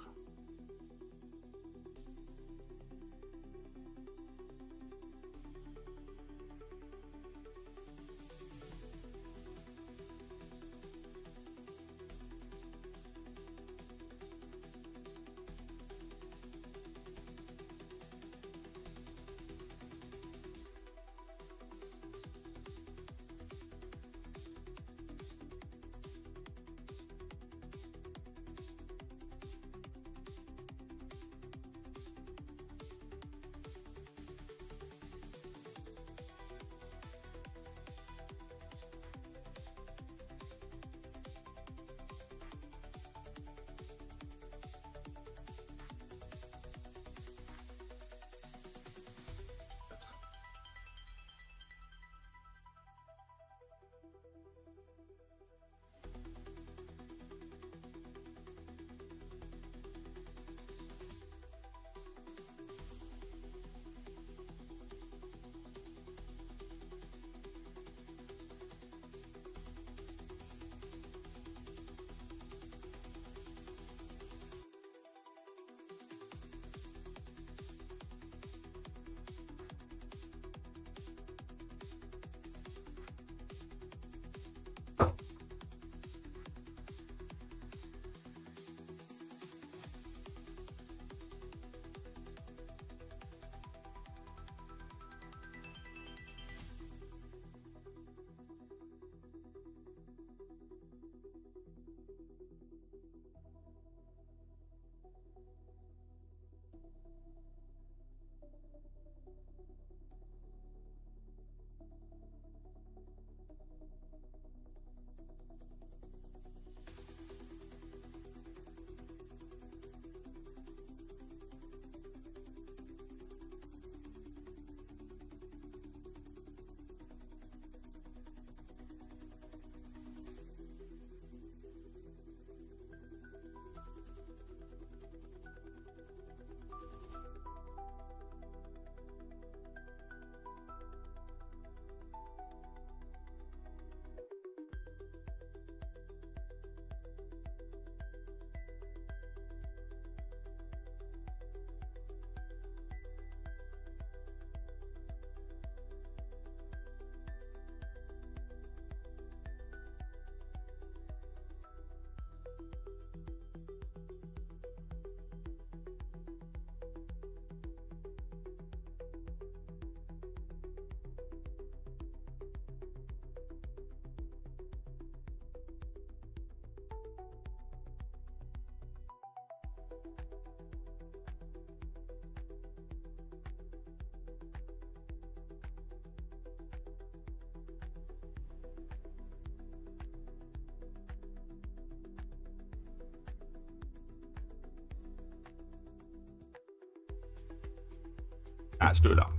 I screwed up.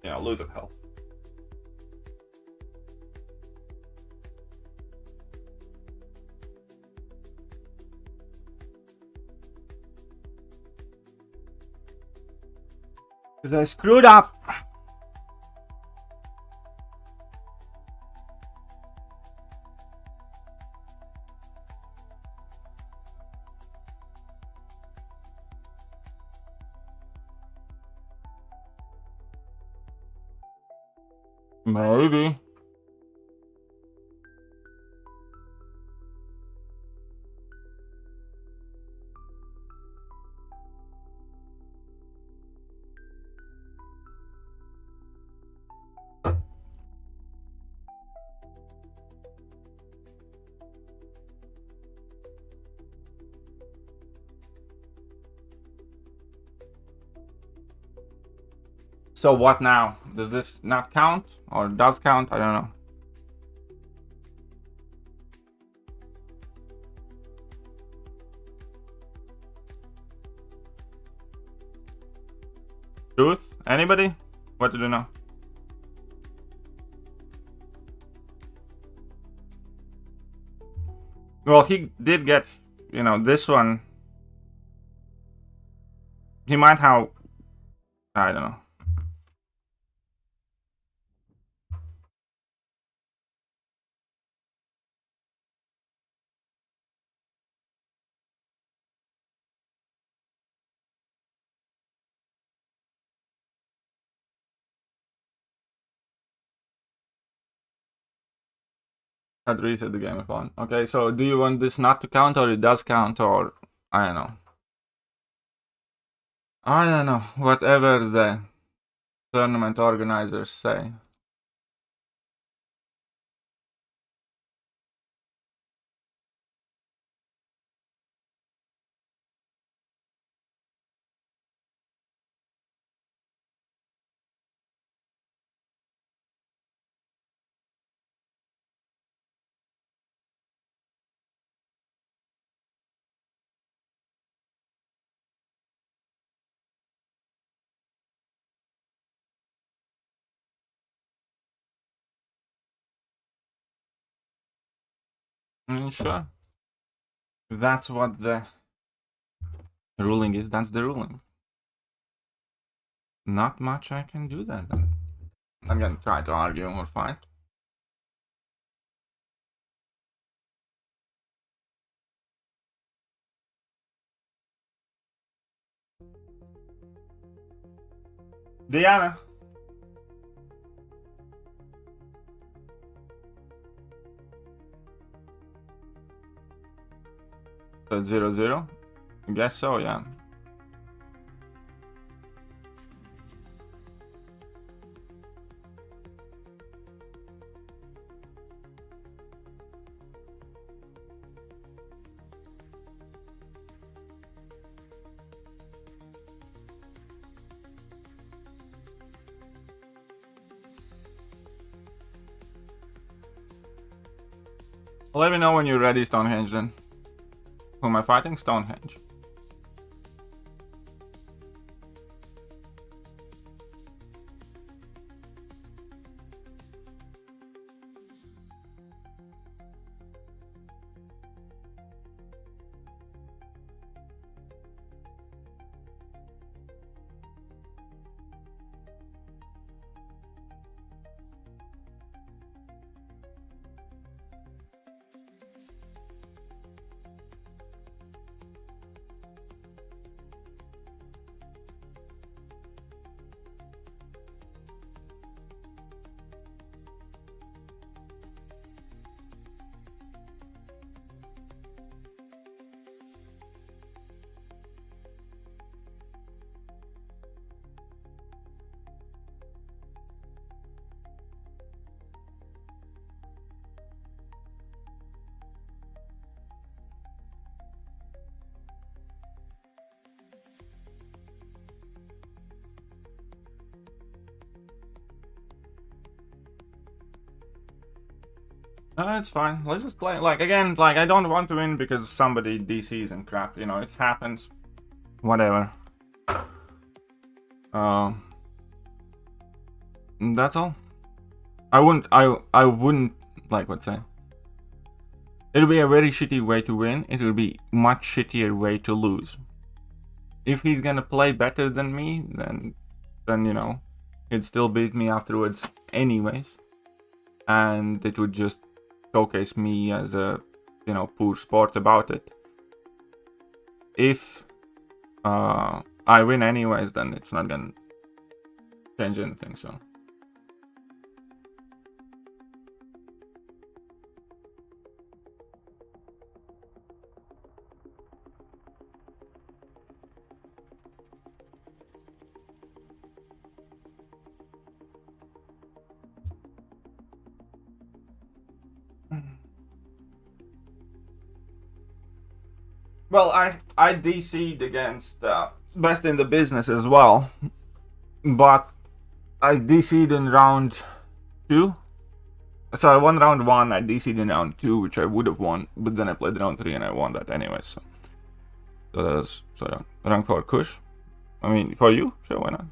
Yeah, lose of health. Because I screwed up. Maybe. So what now? Does this not count? Or does count? I don't know. Truth? Anybody? What to do now? Well, he did get, you know, this one. He might have, I don't know. Had reset the game upon. Okay, so do you want this not to count, or it does count, or I don't know. I don't know. Whatever the tournament organizers say. Sure. If that's what the ruling is, that's the ruling. Not much I can do then. I'm gonna try to argue or fight. Diana. So 0-0? I guess so, yeah. Let me know when you're ready, Stonehenge, then. Who am I fighting? Stonehenge. It's fine. Let's just play. Like, again, like, I don't want to win because somebody DCs and crap. You know, it happens. Whatever. That's all. I wouldn't like what say. It'll be a very shitty way to win. It will be much shittier way to lose. If he's gonna play better than me, then you know, he'd still beat me afterwards anyways. And it would just showcase me as a, you know, poor sport about it. If I win anyways, then it's not gonna change anything, so. Well, I DC'd against best in the business as well, but I DC'd in round 2. So I won round 1, I DC'd in round 2, which I would have won, but then I played round 3 and I won that anyway. So that was sort of rank 4 Kush. I mean, for you, sure, why not?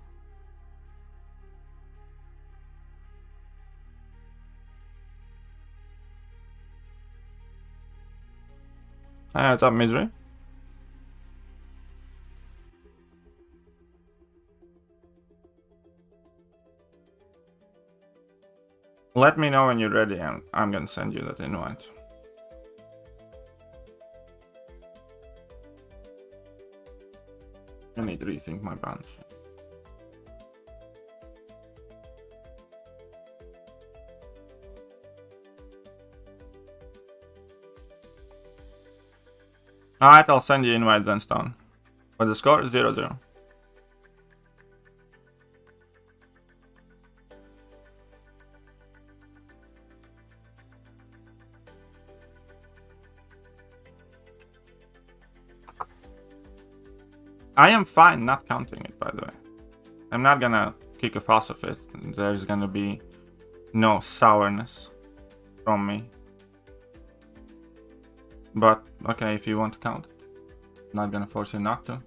Hey, what's up, Misery? Let me know when you're ready, and I'm gonna send you that invite. I need to rethink my bans. Alright, I'll send you invite then, Stone. But the score is 0-0. I am fine not counting it, by the way. I'm not gonna kick a fuss of it. There's gonna be no sourness from me. But, okay, if you want to count it. Not gonna force you not to.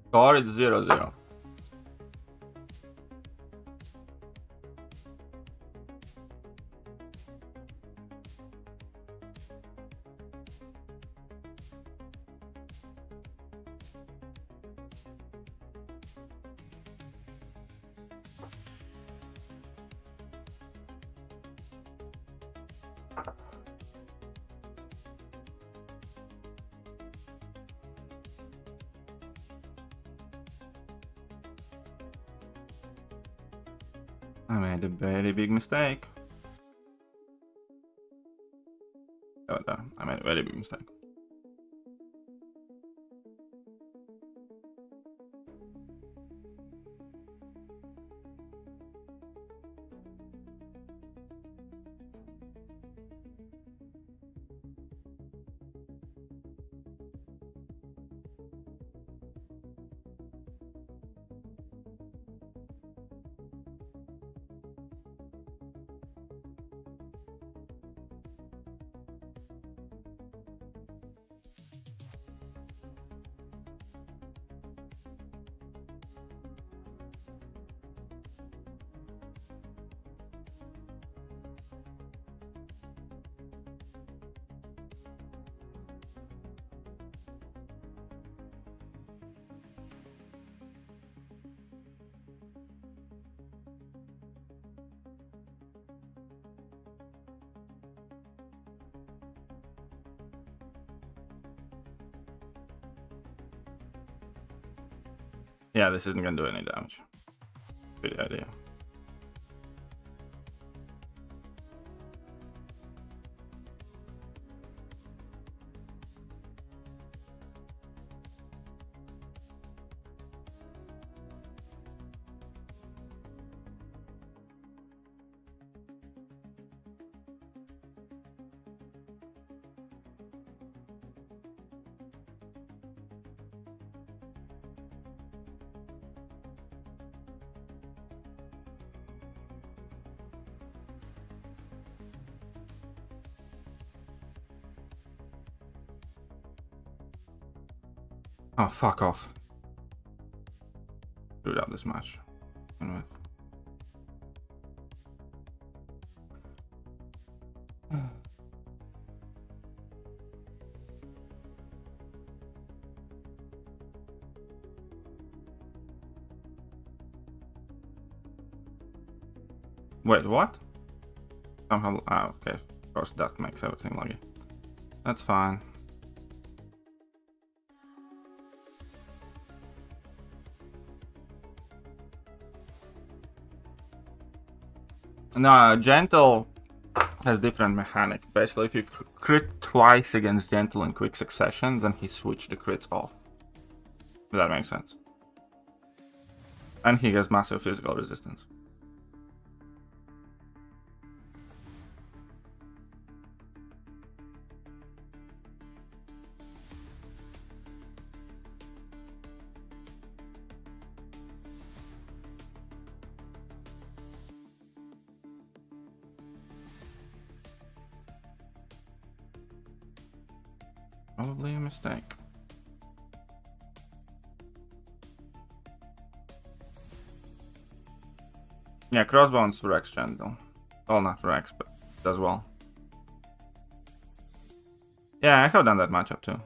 Score is 0-0. I made a very big mistake. Oh, no, I made a very big mistake. Yeah, this isn't gonna do any damage. Good idea. Oh, fuck off. Screwed up this match. Anyway. Wait, what? Somehow, okay, of course that makes everything laggy. That's fine. No, Gentle has different mechanic. Basically, if you crit twice against Gentle in quick succession, then he switched the crits off. If that makes sense. And he has massive physical resistance. Probably a mistake. Yeah, Crossbones wrecks Gentle. Well, not wrecks, but does well. Yeah, I have done that matchup too.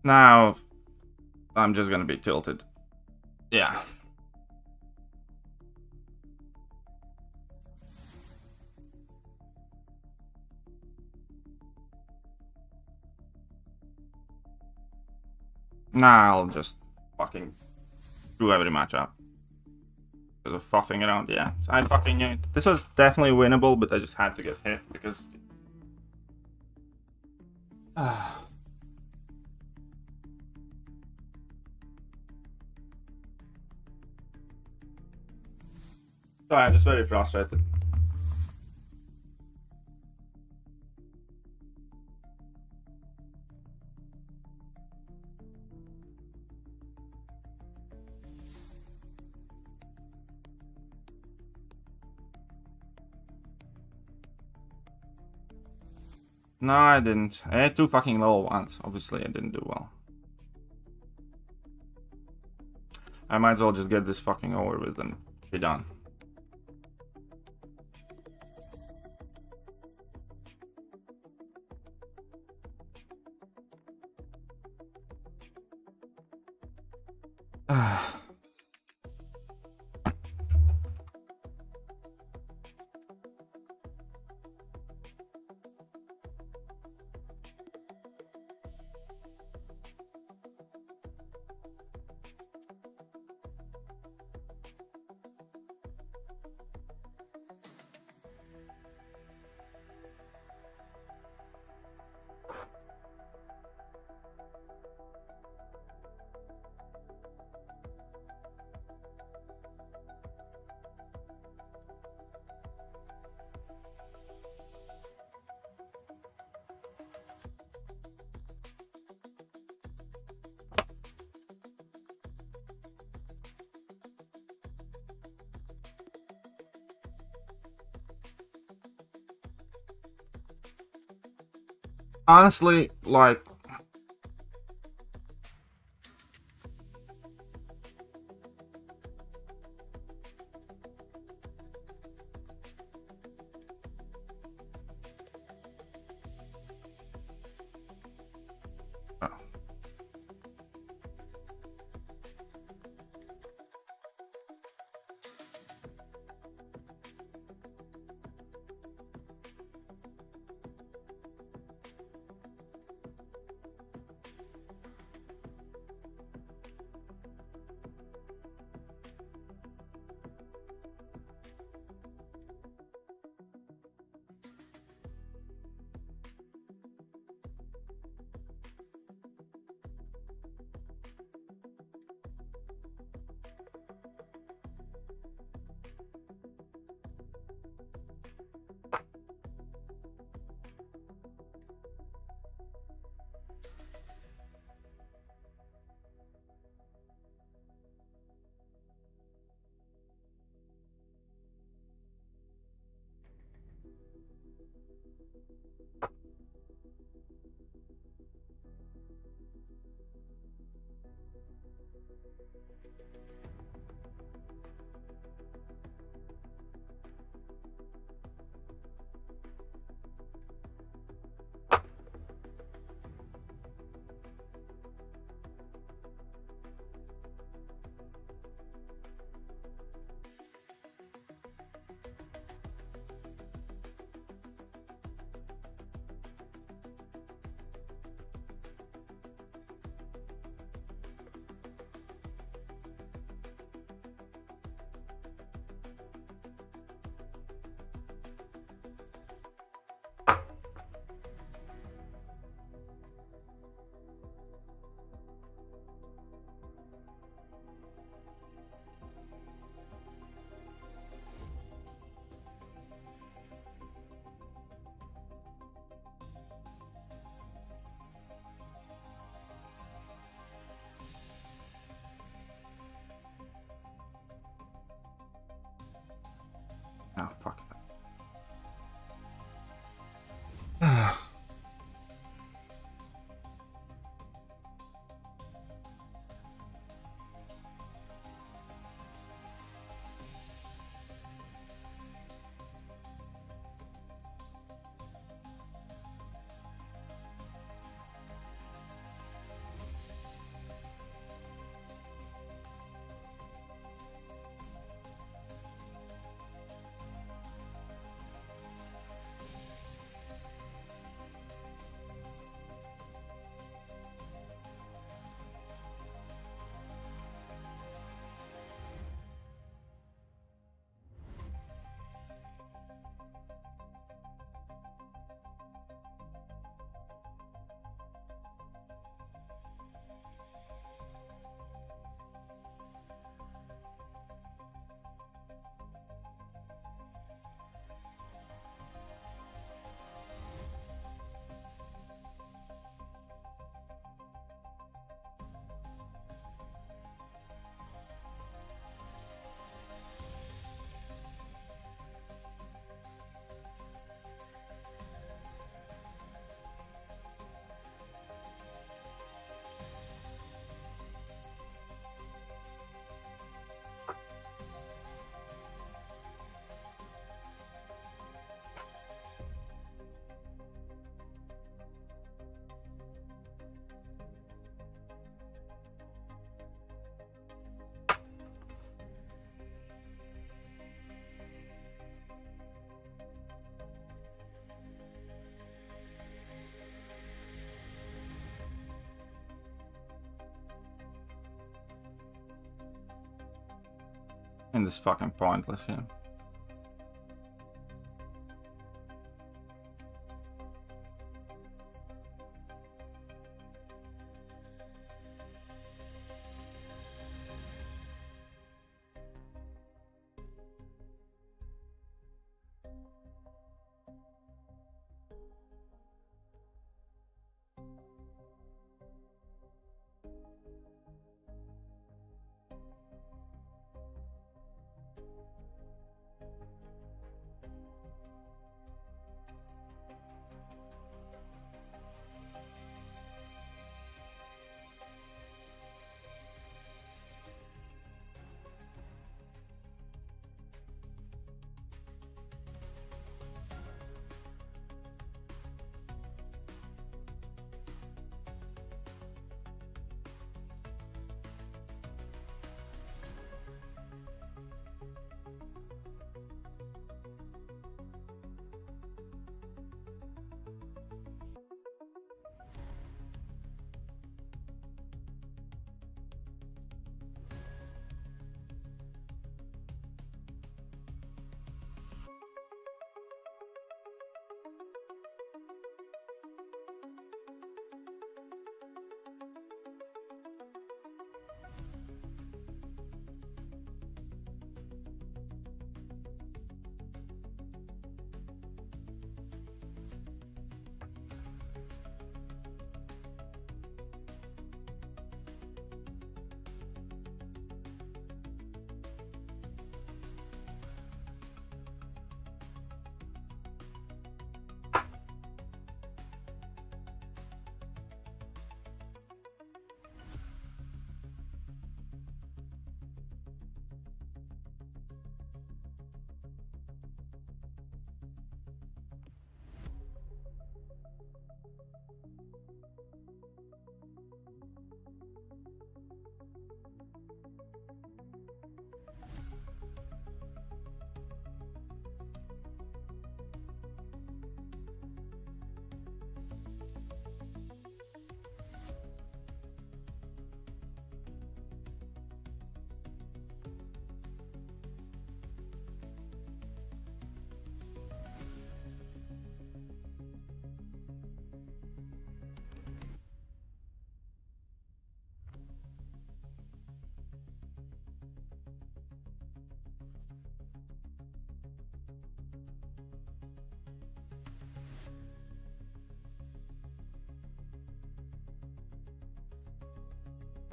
Now, I'm just gonna be tilted. Yeah. Nah, I'll just fucking do every matchup. Because of fuffing around. Yeah, I fucking knew it. This was definitely winnable, but I just had to get hit because... So I'm just very frustrated. No, I didn't. I had 2 fucking level 1s. Obviously, I didn't do well. I might as well just get this fucking over with and be done. Honestly, like, And this fucking pointless here.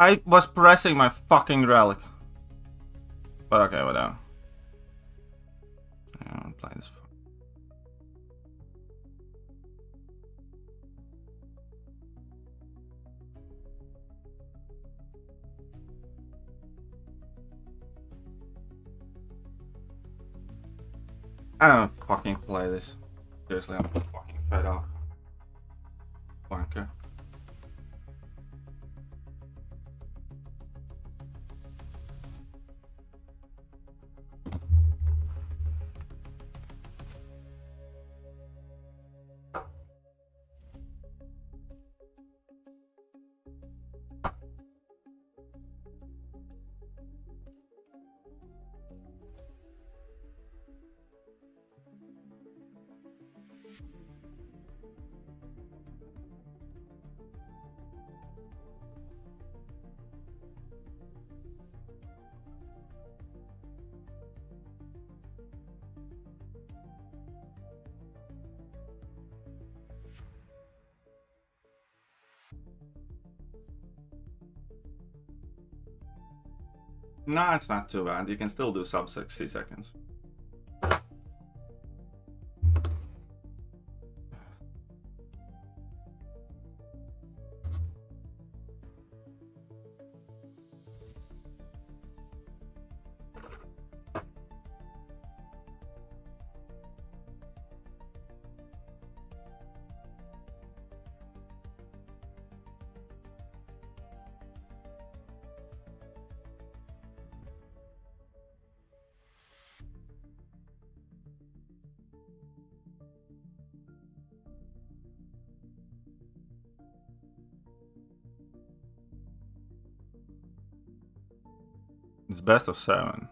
I was pressing my fucking relic. But okay, whatever. I don't play this. I don't fucking play this. Seriously, I'm fucking fed up. Wanker. No, it's not too bad. You can still do sub 60 seconds. It's best of 7.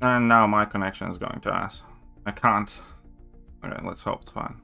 And now my connection is going to ask. I can't. Okay, let's hope it's fine.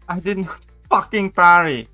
I did not fucking parry.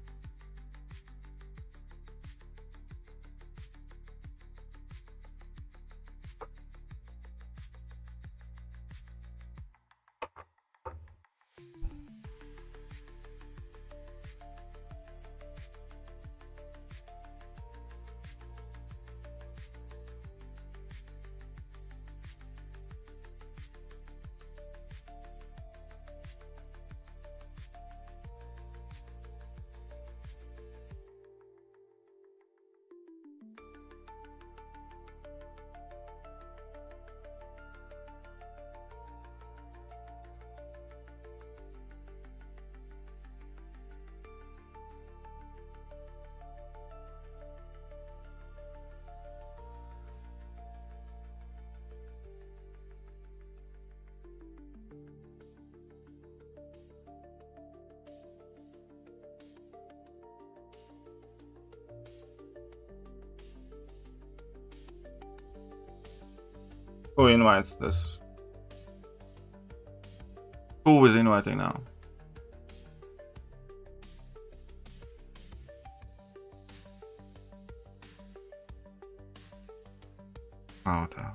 Who invites this? Who is inviting now? iWaltR.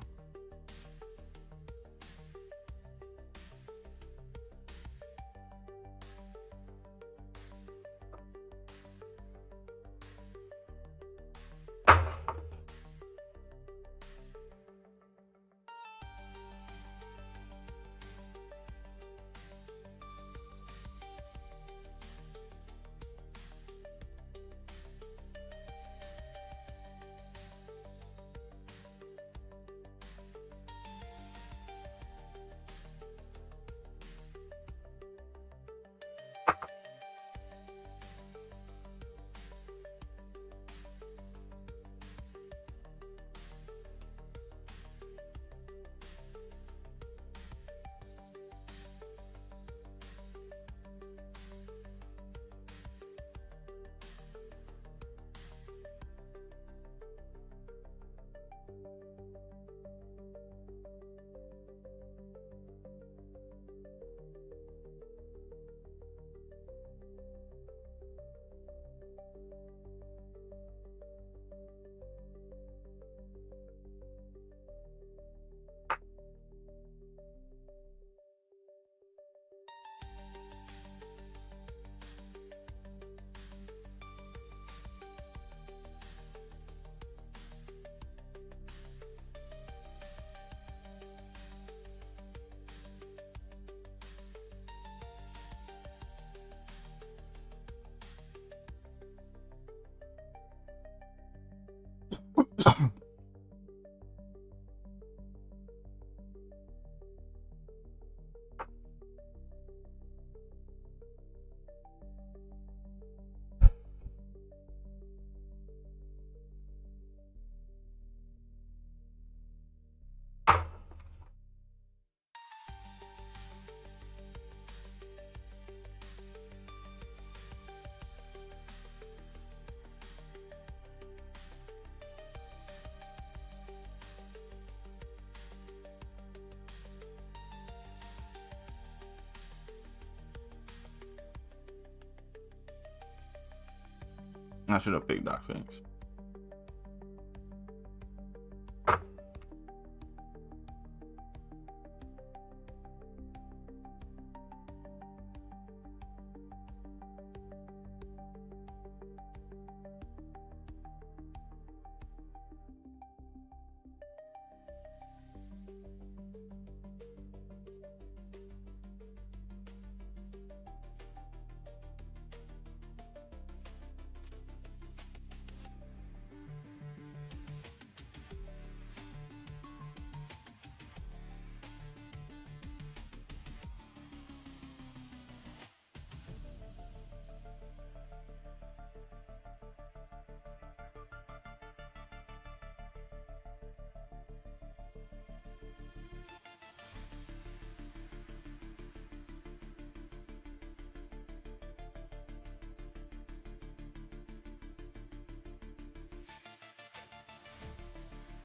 I should have picked Dark Phoenix.